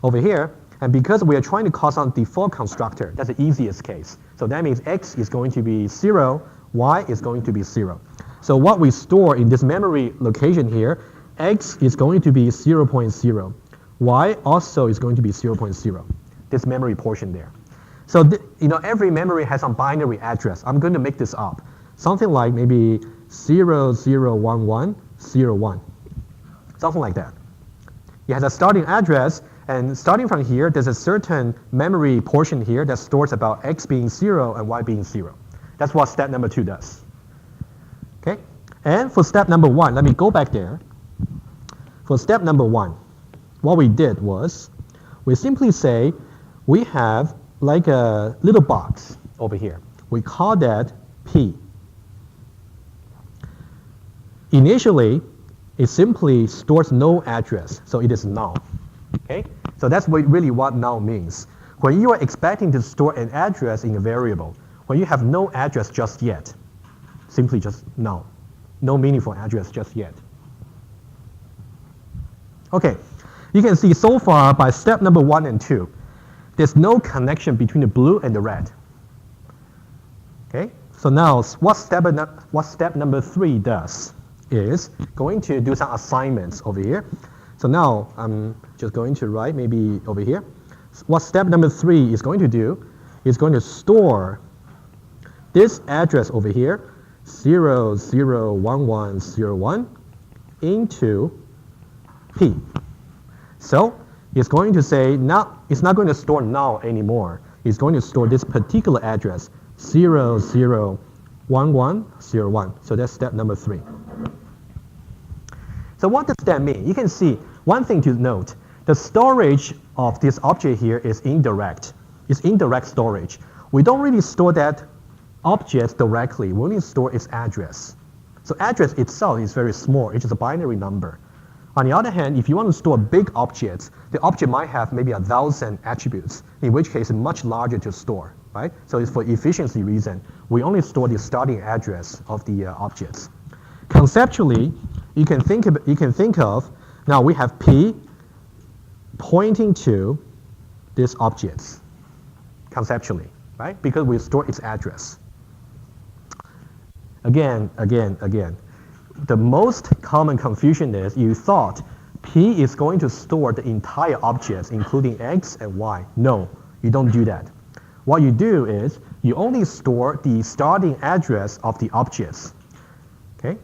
over here, and because we are trying to call some default constructor, that's the easiest case. So that means x is going to be 0, y is going to be 0. So what we store in this memory location here, x is going to be 0.0. Y also is going to be 0.0. This memory portion there. So every memory has some binary address. I'm going to make this up. Something like maybe 001101. Something like that. It has a starting address, and starting from here, there's a certain memory portion here that stores about x being 0 and y being 0. That's what step number 2 does. Okay? And for step number 1, let me go back there. For step number 1, what we did was we simply say we have like a little box over here. We call that P. Initially, it simply stores no address, so it is null. Okay? So that's really what null means. When you are expecting to store an address in a variable, when you have no address just yet, simply just null. No meaningful address just yet. Okay, you can see so far by step number 1 and 2, there's no connection between the blue and the red. Okay, so now what step number 3 does is going to do some assignments over here. So now I'm just going to write maybe over here. What step number 3 is going to do is going to store this address over here, 001101, into P. So it's going to say now it's not going to store null anymore. It's going to store this particular address, 001101. So that's step number 3. So what does that mean? You can see one thing to note. The storage of this object here is indirect. It's indirect storage. We don't really store that object directly. We only store its address. So address itself is very small. It's just a binary number. On the other hand, if you want to store big objects, the object might have maybe 1,000 attributes, in which case it's much larger to store, right? So it's for efficiency reason, we only store the starting address of the objects. Conceptually, you can think of now we have P pointing to these objects. Conceptually, right? Because we store its address. Again. The most common confusion is you thought P is going to store the entire objects, including X and Y. No, you don't do that. What you do is you only store the starting address of the objects. Okay?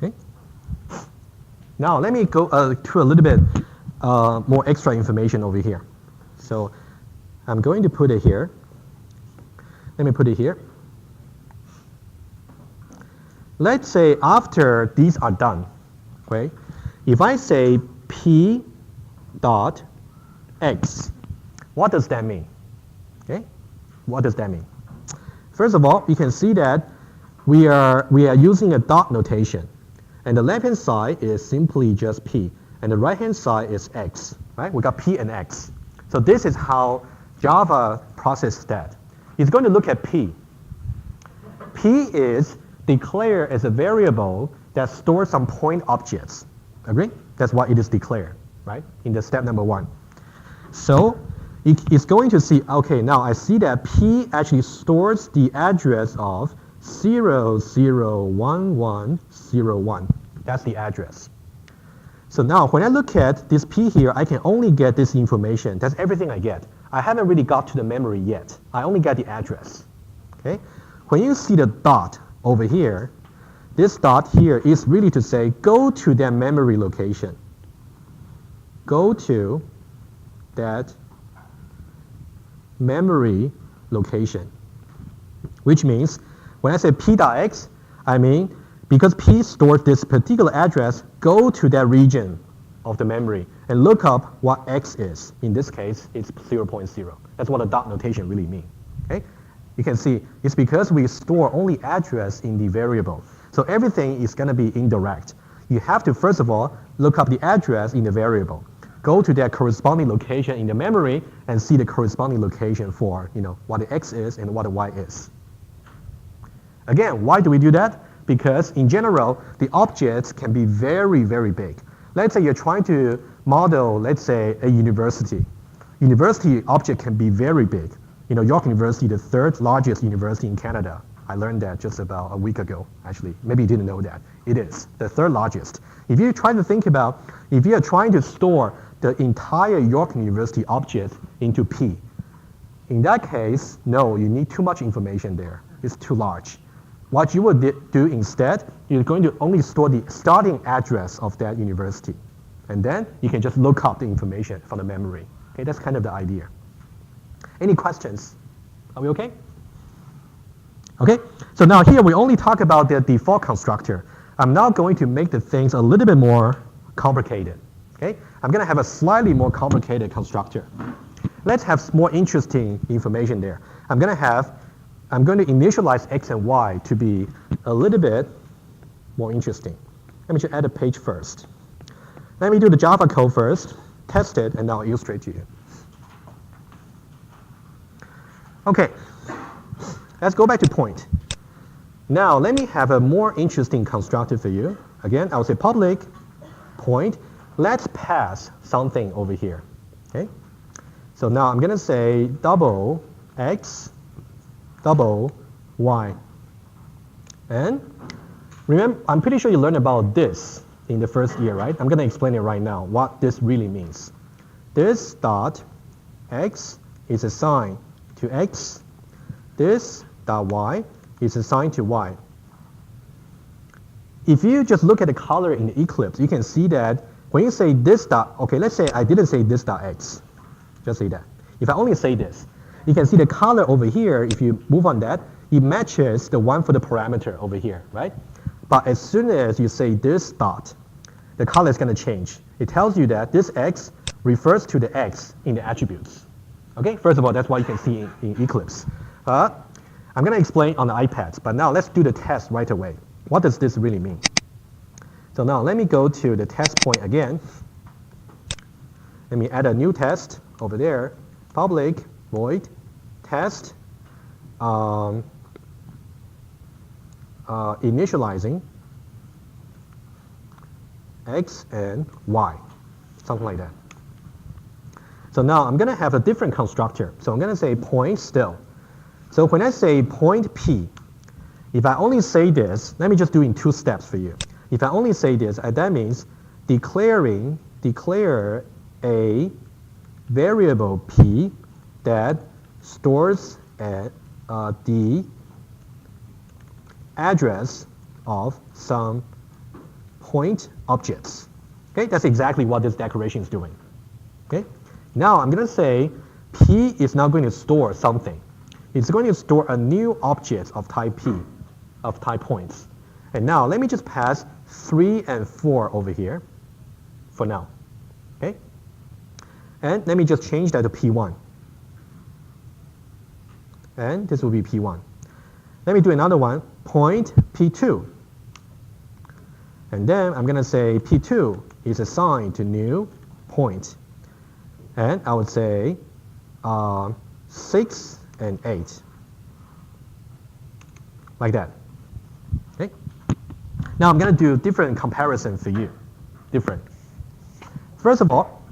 Okay. Now let me go to a little bit more extra information over here. So I'm going to put it here. Let me put it here. Let's say after these are done, okay? If I say P dot X, what does that mean? Okay? What does that mean? First of all, you can see that we are using a dot notation. And the left-hand side is simply just P. And the right-hand side is X, right? We got P and X. So this is how Java processes that. It's going to look at P. P is declared as a variable that stores some point objects. Agree? That's why it is declared, right? In the step number 1. So it's going to see, okay, now I see that P actually stores the address of 001101. That's the address. So now when I look at this P here, I can only get this information. That's everything I get. I haven't really got to the memory yet. I only get the address. Okay? When you see the dot over here, this dot here is really to say, go to that memory location. Go to that memory location. Which means, when I say P.X, I mean, because P stores this particular address, go to that region of the memory and look up what X is. In this case, it's 0.0. That's what the dot notation really means. Okay? You can see it's because we store only address in the variable. So everything is going to be indirect. You have to, first of all, look up the address in the variable. Go to that corresponding location in the memory and see the corresponding location for what the X is and what the Y is. Again, why do we do that? Because in general, the objects can be very, very big. Let's say you're trying to model, let's say, a university. University object can be very big. York University, the 3rd largest university in Canada. I learned that just about a week ago, actually. Maybe you didn't know that. It is the 3rd largest. If you try to think about, if you are trying to store the entire York University object into P, in that case, no, you need too much information there. It's too large. What you would do instead, you're going to only store the starting address of that university. And then you can just look up the information from the memory. Okay, that's kind of the idea. Any questions? Are we okay? Okay, so now here we only talk about the default constructor. I'm now going to make the things a little bit more complicated. Okay, I'm going to have a slightly more complicated constructor. Let's have more interesting information there. I'm going to initialize X and Y to be a little bit more interesting. Let me just add a page first. Let me do the Java code first, test it, and now I'll illustrate to you. Okay, let's go back to point. Now let me have a more interesting constructor for you. Again, I'll say public point. Let's pass something over here. Okay, so now I'm going to say double X double Y. And remember, I'm pretty sure you learned about this in the first year, right? I'm going to explain it right now, what this really means. This dot X is assigned to X. This dot Y is assigned to Y. If you just look at the color in the Eclipse, you can see that when you say this dot, okay, let's say I didn't say this dot X. Just say that. If I only say this, you can see the color over here, if you move on that, it matches the one for the parameter over here, right? But as soon as you say this dot, the color is going to change. It tells you that this X refers to the X in the attributes. Okay, first of all, that's what you can see in Eclipse. I'm going to explain on the iPads, but now let's do the test right away. What does this really mean? So now let me go to the test point again. Let me add a new test over there. Public void test initializing x and y, something like that. So now I'm going to have a different constructor. So I'm going to say point still. So when I say point P, if I only say this, let me just do it in 2 steps for you. If I only say this, that means declare a variable P that stores the address of some point objects. Okay, that's exactly what this declaration is doing. Okay, now I'm going to say P is now going to store something. It's going to store a new object of type P, of type points. And now let me just pass 3 and 4 over here for now. Okay, and let me just change that to P1. And this will be P1. Let me do another one, point P2. And then I'm going to say P2 is assigned to new point. And I would say 6 and 8. Like that. Okay? Now I'm going to do different comparison for you. Different. First of all,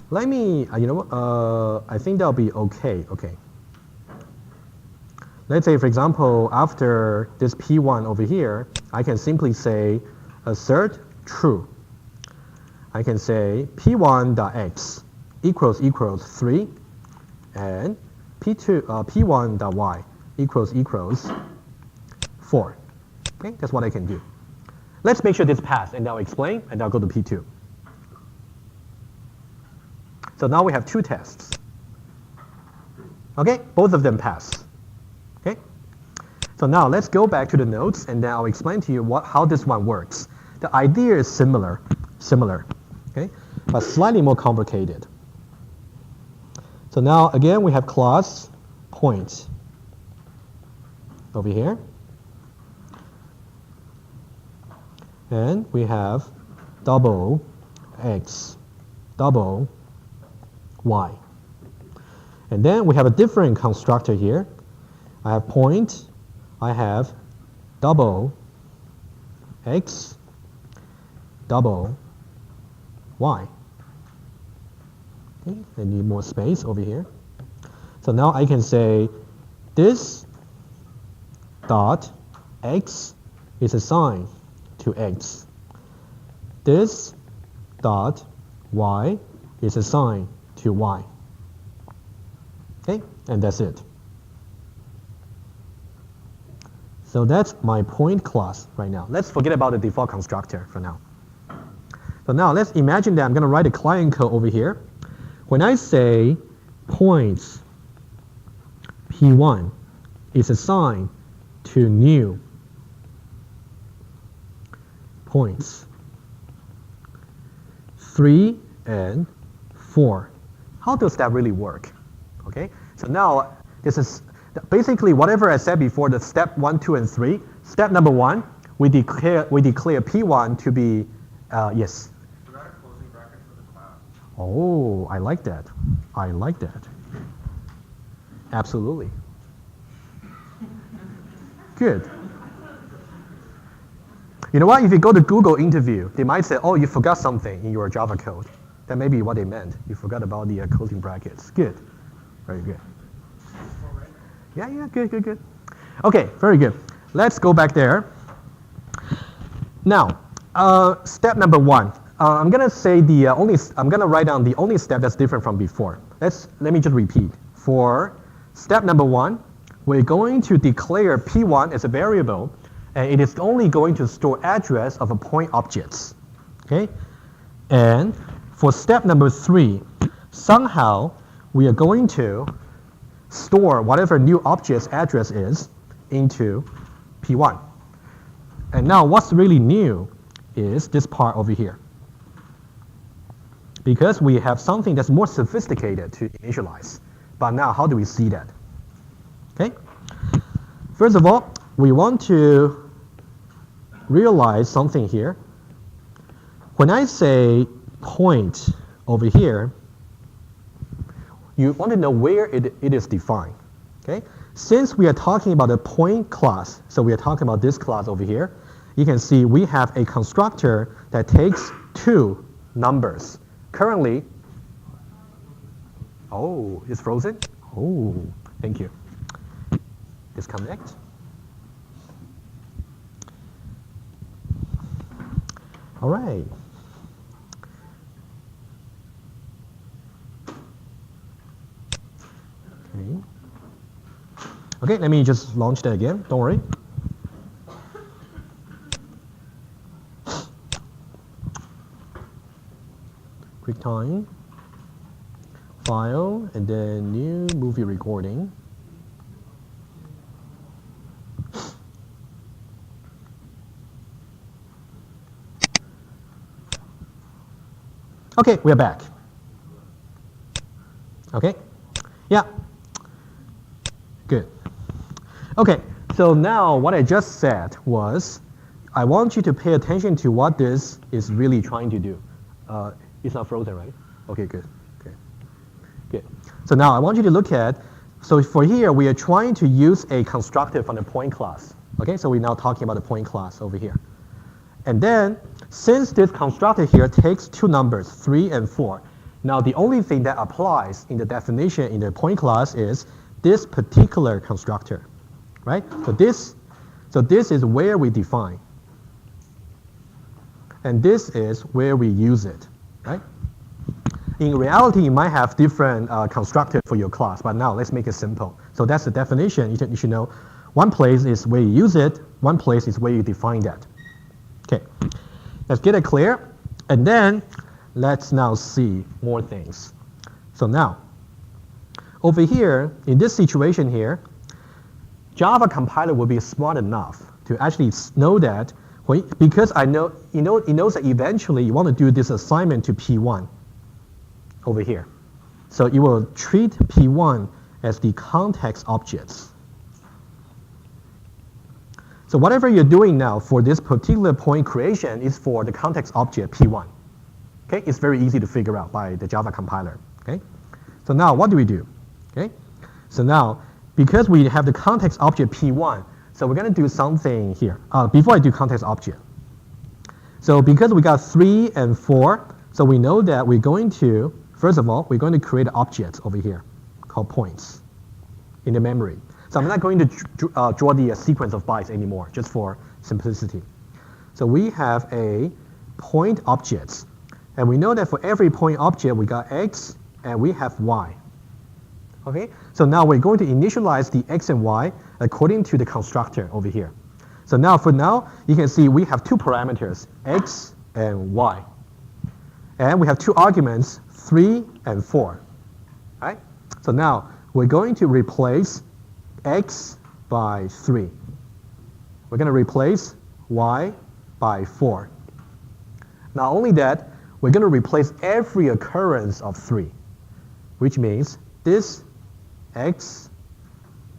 let me, you know what, I think that'll be okay. Okay. Let's say, for example, after this P1 over here, I can simply say assert true. I can say P1.x equals 3 and P1.y equals 4. Okay, that's what I can do. Let's make sure this passed, and I'll explain, and I'll go to P2. So now we have 2 tests. Okay, both of them pass. Okay, so now let's go back to the notes, and then I'll explain to you how this one works. The idea is similar, okay, but slightly more complicated. So now again we have class point over here, and we have double x, double y. And then we have a different constructor here. I have point, I have double x, double y. Okay, I need more space over here. So now I can say this dot x is assigned to x. This dot y is assigned to y. Okay, and that's it. So that's my point class right now. Let's forget about the default constructor for now. So now let's imagine that I'm going to write a client code over here. When I say points P1 is assigned to new points 3 and 4. How does that really work? Okay, so now this is basically whatever I said before, the step 1, 2, and 3. Step number 1, we declare P1 to be, yes? You got a closing bracket for the class. Oh, I like that. I like that. Absolutely. Good. You know what? If you go to Google interview, they might say, oh, you forgot something in your Java code. That may be what they meant. You forgot about the closing brackets. Good. Very good. Yeah, good. Okay, very good. Let's go back there. Now, step number 1. I'm gonna say I'm gonna write down the only step that's different from before. Let me just repeat. For step number 1, we're going to declare P1 as a variable, and it is only going to store address of a point objects. Okay? And for step number 3, somehow we are going to store whatever new object's address is into P1. And now what's really new is this part over here. Because we have something that's more sophisticated to initialize. But now how do we see that? Okay? First of all, we want to realize something here. When I say point over here, you want to know where it is defined. Okay? Since we are talking about a point class, so we are talking about this class over here, you can see we have a constructor that takes two numbers. Currently, oh, it's frozen? Oh, thank you. Disconnect. All right. Okay. Okay, let me just launch that again. Don't worry. QuickTime, File, and then New Movie Recording. Okay, we're back. Okay, yeah, good. Okay, so now what I just said was, I want you to pay attention to what this is really trying to do. It's not frozen, right? Okay, good. Okay, good. So now I want you to look at, so for here, we are trying to use a constructor from the point class. Okay, so we're now talking about the point class over here. And then, since this constructor here takes two numbers, 3 and 4, now the only thing that applies in the definition in the point class is this particular constructor, right? So this is where we define. And this is where we use it, right? In reality, you might have different constructors for your class, but now let's make it simple. So that's the definition. You should know one place is where you use it, one place is where you define that. Okay, let's get it clear. And then let's now see more things. So now, over here, in this situation here, Java compiler will be smart enough to actually know that, because it knows that eventually you want to do this assignment to P1 over here. So it will treat P1 as the context objects. So whatever you're doing now for this particular point creation is for the context object P1. Okay, it's very easy to figure out by the Java compiler. Okay, so now what do we do? Okay, so now because we have the context object P1, so we're going to do something here. Before I do context object, so because we got 3 and 4, so we know that we're going to, first of all, we're going to create objects over here called points in the memory. So I'm not going to draw the sequence of bytes anymore, just for simplicity. So we have a point objects. And we know that for every point object, we got x and we have y. Okay? So now we're going to initialize the x and y according to the constructor over here. So now for now, you can see we have two parameters, x and y. And we have two arguments, 3 and 4. Right? So now we're going to replace x by 3. We're going to replace y by 4. Not only that, we're going to replace every occurrence of 3, which means this x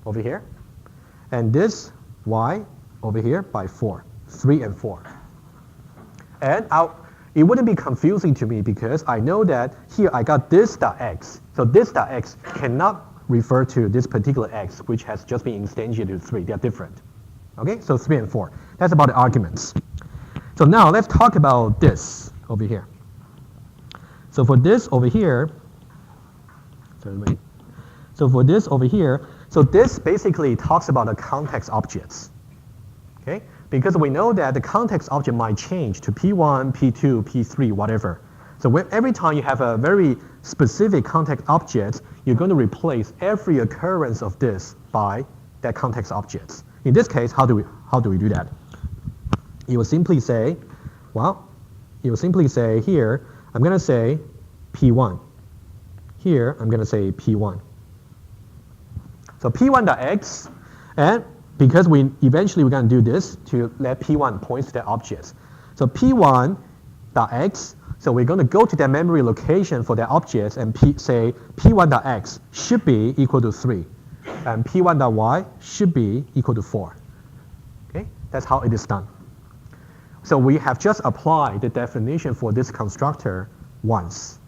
over here, and this y over here by 4, 3 and 4. And it wouldn't be confusing to me because I know that here I got this dot x. So this dot x cannot refer to this particular x, which has just been instantiated to 3. They're different. Okay, so 3 and 4. That's about the arguments. So now let's talk about this over here. So for this over here, so this basically talks about the context objects. Okay, because we know that the context object might change to P1, P2, P3, whatever. So every time you have a very specific context object, you're going to replace every occurrence of this by that context object. In this case, how do we do that? You will simply say, here, I'm going to say P1. Here, I'm going to say P1. So P1.x, and because eventually we're going to do this to let P1 point to the objects. So P1.x, so we're going to go to that memory location for that object and say P1.x should be equal to 3. And P1.y should be equal to 4. Okay, that's how it is done. So we have just applied the definition for this constructor once.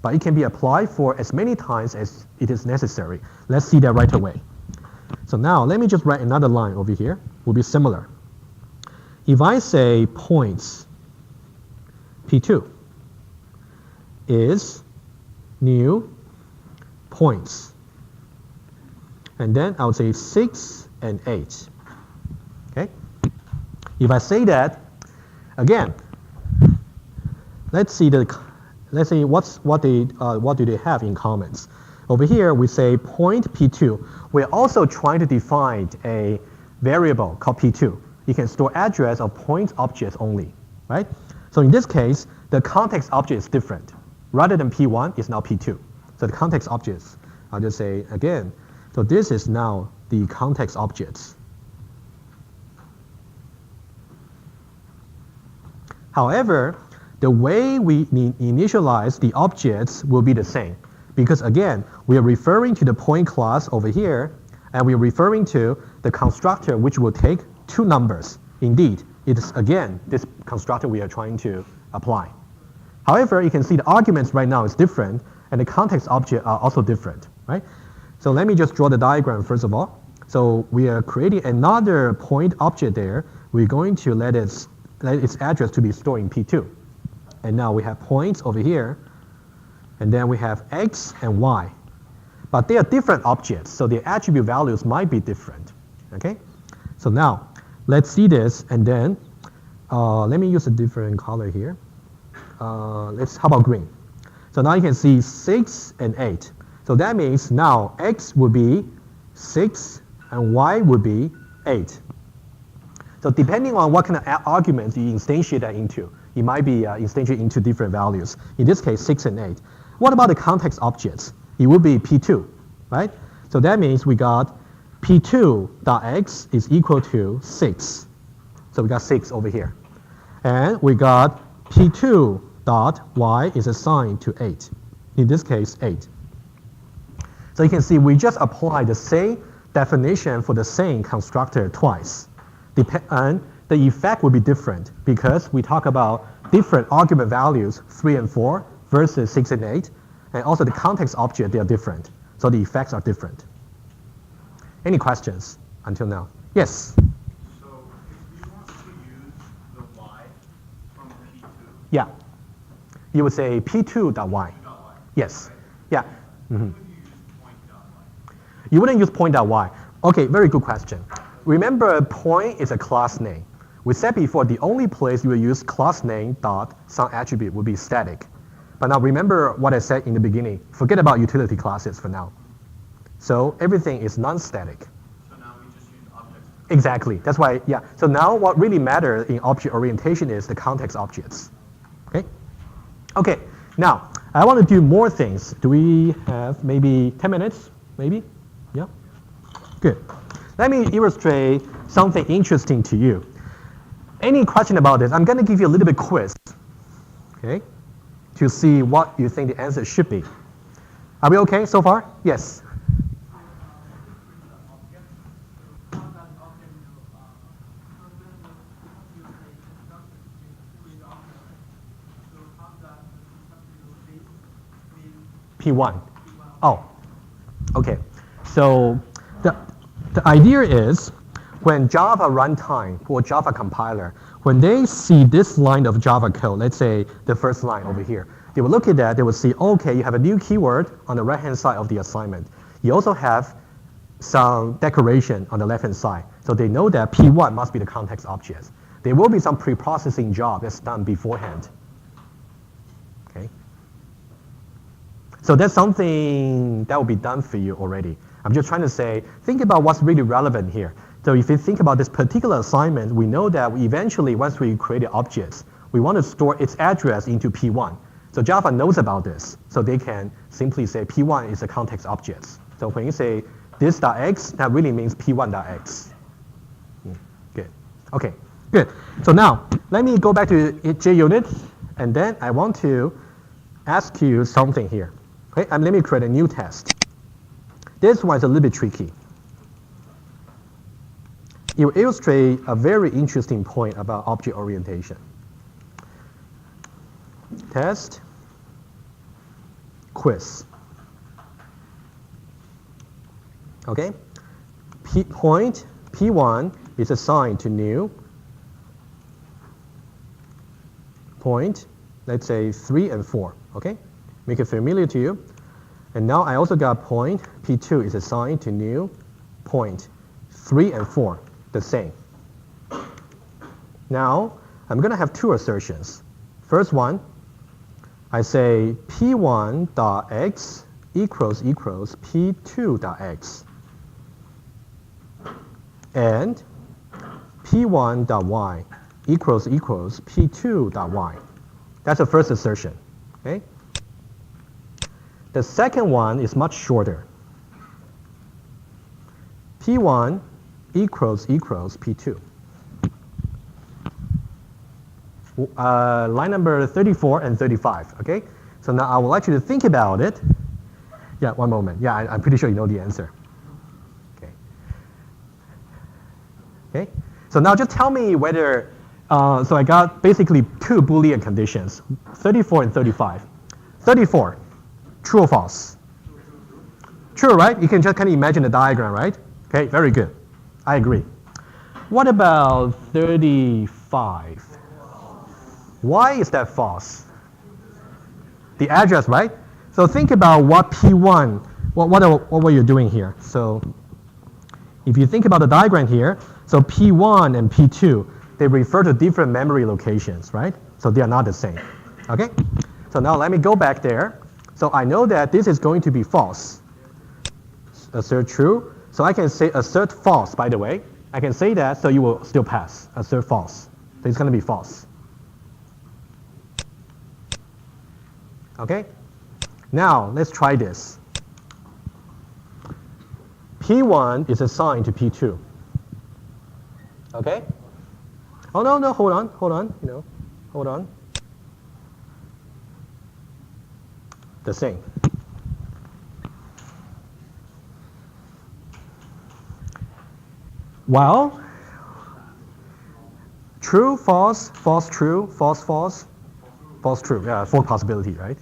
But it can be applied for as many times as it is necessary. Let's see that right away. So now let me just write another line over here. Will be similar. If I say points P2 is new points, and then I would say 6 and 8. Okay? If I say that, again, let's see what do they have in common. Over here we say point P2. We're also trying to define a variable called P2. You can store address of point objects only, right? So in this case, the context object is different. Rather than P1, it's now P2. So the context objects, I'll just say again, so this is now the context objects. However, the way we initialize the objects will be the same. Because again, we are referring to the point class over here, and we're referring to the constructor which will take two numbers. Indeed, it is again this constructor we are trying to apply. However, you can see the arguments right now is different, and the context object are also different, right? So let me just draw the diagram first of all. So we are creating another point object there. We're going to let its address to be stored in P2. And now we have points over here, and then we have X and Y. But they are different objects, so the attribute values might be different, okay? So now, let's see this, and then let me use a different color here. How about green? So now you can see 6 and 8. So that means now X would be 6 and Y would be 8. So depending on what kind of arguments you instantiate that into, it might be instantiated into different values. In this case, 6 and 8. What about the context objects? It will be P2, right? So that means we got P2.x is equal to 6. So we got 6 over here. And we got P2.y is assigned to 8. In this case, 8. So you can see we just applied the same definition for the same constructor twice. And the effect will be different because we talk about different argument values, 3 and 4 versus 6 and 8. And also the context object, they are different. So the effects are different. Any questions until now? Yes? So if we want to use the y from P2, Yeah. You would say P2.y. Yes. right? Yeah. When you use point.y? You wouldn't use point.y. Okay, very good question. Remember, point is a class name. We said before the only place you will use class name dot some attribute would be static. But now remember what I said in the beginning. Forget about utility classes for now. So everything is non-static. So now we just use objects. Exactly. That's why, yeah. So now what really matters in object orientation is the context objects. Okay? Okay. Now, I want to do more things. Do we have maybe 10 minutes? Maybe? Yeah? Good. Let me illustrate something interesting to you. Any question about this? I'm going to give you a little bit quiz. Okay? To see what you think the answer should be. Are we okay so far? Yes. P1. Oh, okay. So the idea is when Java runtime or Java compiler, when they see this line of Java code, let's say the first line over here, they will look at that, they will see, okay, you have a new keyword on the right-hand side of the assignment. You also have some decoration on the left-hand side. So they know that P1 must be the context object. There will be some pre-processing job that's done beforehand. Okay? So that's something that will be done for you already. I'm just trying to say, think about what's really relevant here. So if you think about this particular assignment, we know that we eventually, once we create the objects, we want to store its address into P1. So Java knows about this. So they can simply say P1 is a context object. So when you say this.x, that really means P1.x. Good. Okay, good. So now, let me go back to JUnit, and then I want to ask you something here. Okay, let me create a new test. This one is a little bit tricky. It will illustrate a very interesting point about object orientation. Test. quiz. Okay? Point P1 is assigned to new point, let's say 3 and 4. Okay? Make it familiar to you. And now I also got point P2 is assigned to new point 3 and 4, the same. Now, I'm going to have two assertions. First one, I say P1.x equals P2.x. And P1.y equals P2.y. That's the first assertion. Okay? The second one is much shorter. P1 equals P2. Line number 34 and 35, okay? So now I would like you to think about it. Yeah, one moment. Yeah, I'm pretty sure you know the answer. Okay. Okay. So now just tell me whether, so I got basically two Boolean conditions, 34 and 35. 34, true or false? True, right? You can just kind of imagine the diagram, right? Okay, very good. I agree. What about 35? Why is that false? The address, right? So think about what P1, what were you doing here? So if you think about the diagram here, so P1 and P2, they refer to different memory locations, right? So they are not the same, okay? So now let me go back there. So I know that this is going to be false. Assert true. So I can say assert false, by the way. I can say that, so you will still pass. Assert false. So it's going to be false. Okay? Now, let's try this. P1 is assigned to P2. Okay? Oh, no, hold on, hold on. The same. Well, true, false, false, true, false, false, false, true. Yeah, four possibility, right?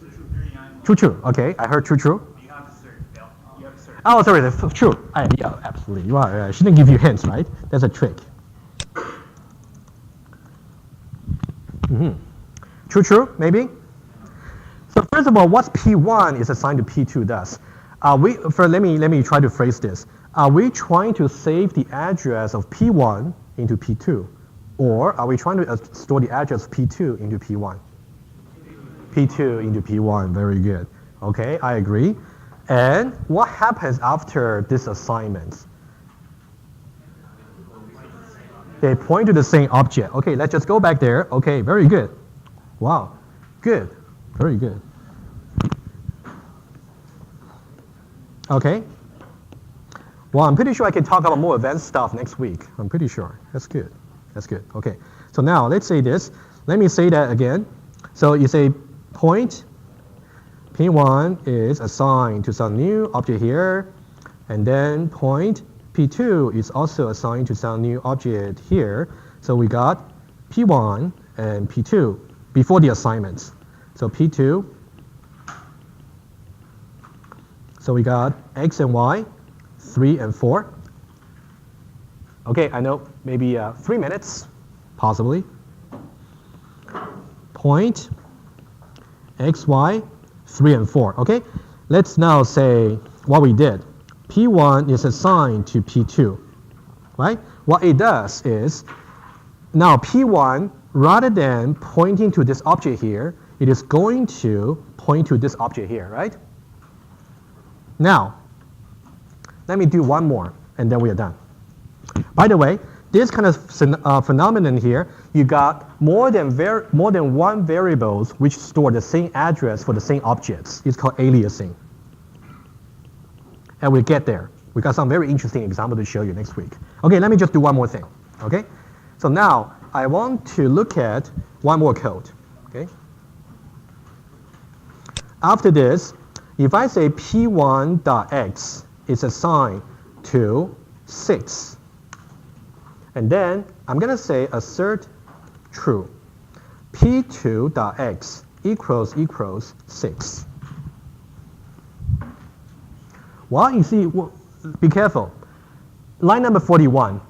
True, true. Okay, I heard true, true. You have to assert. You have to assert. Oh, sorry, that's true. Yeah, absolutely. You are. She didn't give you hints, right? That's a trick. True, true, maybe. So first of all, what's P1 is assigned to P2 does? Let me try to phrase this. Are we trying to save the address of P1 into P2, or are we trying to store the address of P2 into P1? P2 into P1, very good. Okay, I agree. And what happens after this assignment? They point to the same object. Okay, let's just go back there. Okay, very good. Wow, good, very good. Okay. Well, I'm pretty sure I can talk about more advanced stuff next week. I'm pretty sure. That's good. That's good. Okay. So now let's say this. Let me say that again. So you say point P1 is assigned to some new object here, and then point P2 is also assigned to some new object here. So we got P1 and P2 before the assignments. So P2. So we got X and Y, 3 and 4. Okay, I know, maybe 3 minutes, possibly. Point X, Y, 3 and 4. Okay, let's now say what we did. P1 is assigned to P2, right? What it does is, now P1, rather than pointing to this object here, it is going to point to this object here, right? Now, let me do one more, and then we are done. By the way, this kind of phenomenon here, you got more than one variables which store the same address for the same objects. It's called aliasing. And we'll get there. We got some very interesting example to show you next week. Okay, let me just do one more thing. Okay, so now I want to look at one more code. Okay. After this, if I say P1.x is assigned to 6, and then I'm going to say assert true. P2.x equals 6. Well, you see, be careful. Line number 41,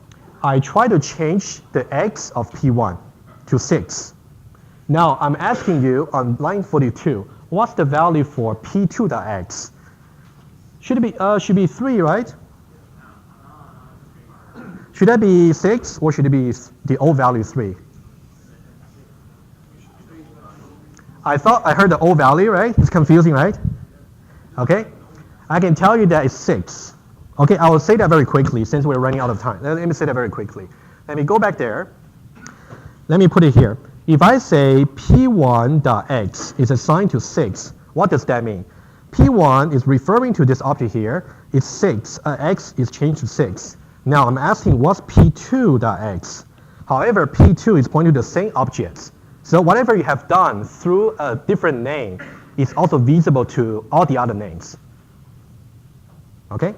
I try to change the x of P1 to 6. Now, I'm asking you on line 42, what's the value for P2.x? Should be 3, right? Should that be 6, or should it be the old value 3? I thought I heard the old value, right? It's confusing, right? Okay, I can tell you that it's 6. Okay, I will say that very quickly since we're running out of time. Let me say that very quickly. Let me go back there. Let me put it here. If I say P1.x is assigned to 6, what does that mean? P1 is referring to this object here. It's 6. X is changed to 6. Now I'm asking what's P2.x? However, P2 is pointing to the same objects. So whatever you have done through a different name is also visible to all the other names. Okay?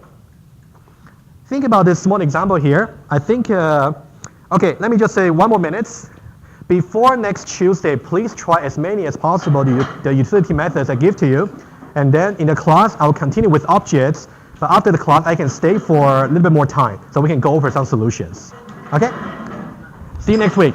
Think about this small example here. I think, okay, let me just say 1 more minute. Before next Tuesday, please try as many as possible the utility methods I give to you. And then in the class, I'll continue with objects. But after the class, I can stay for a little bit more time so we can go over some solutions. Okay? See you next week.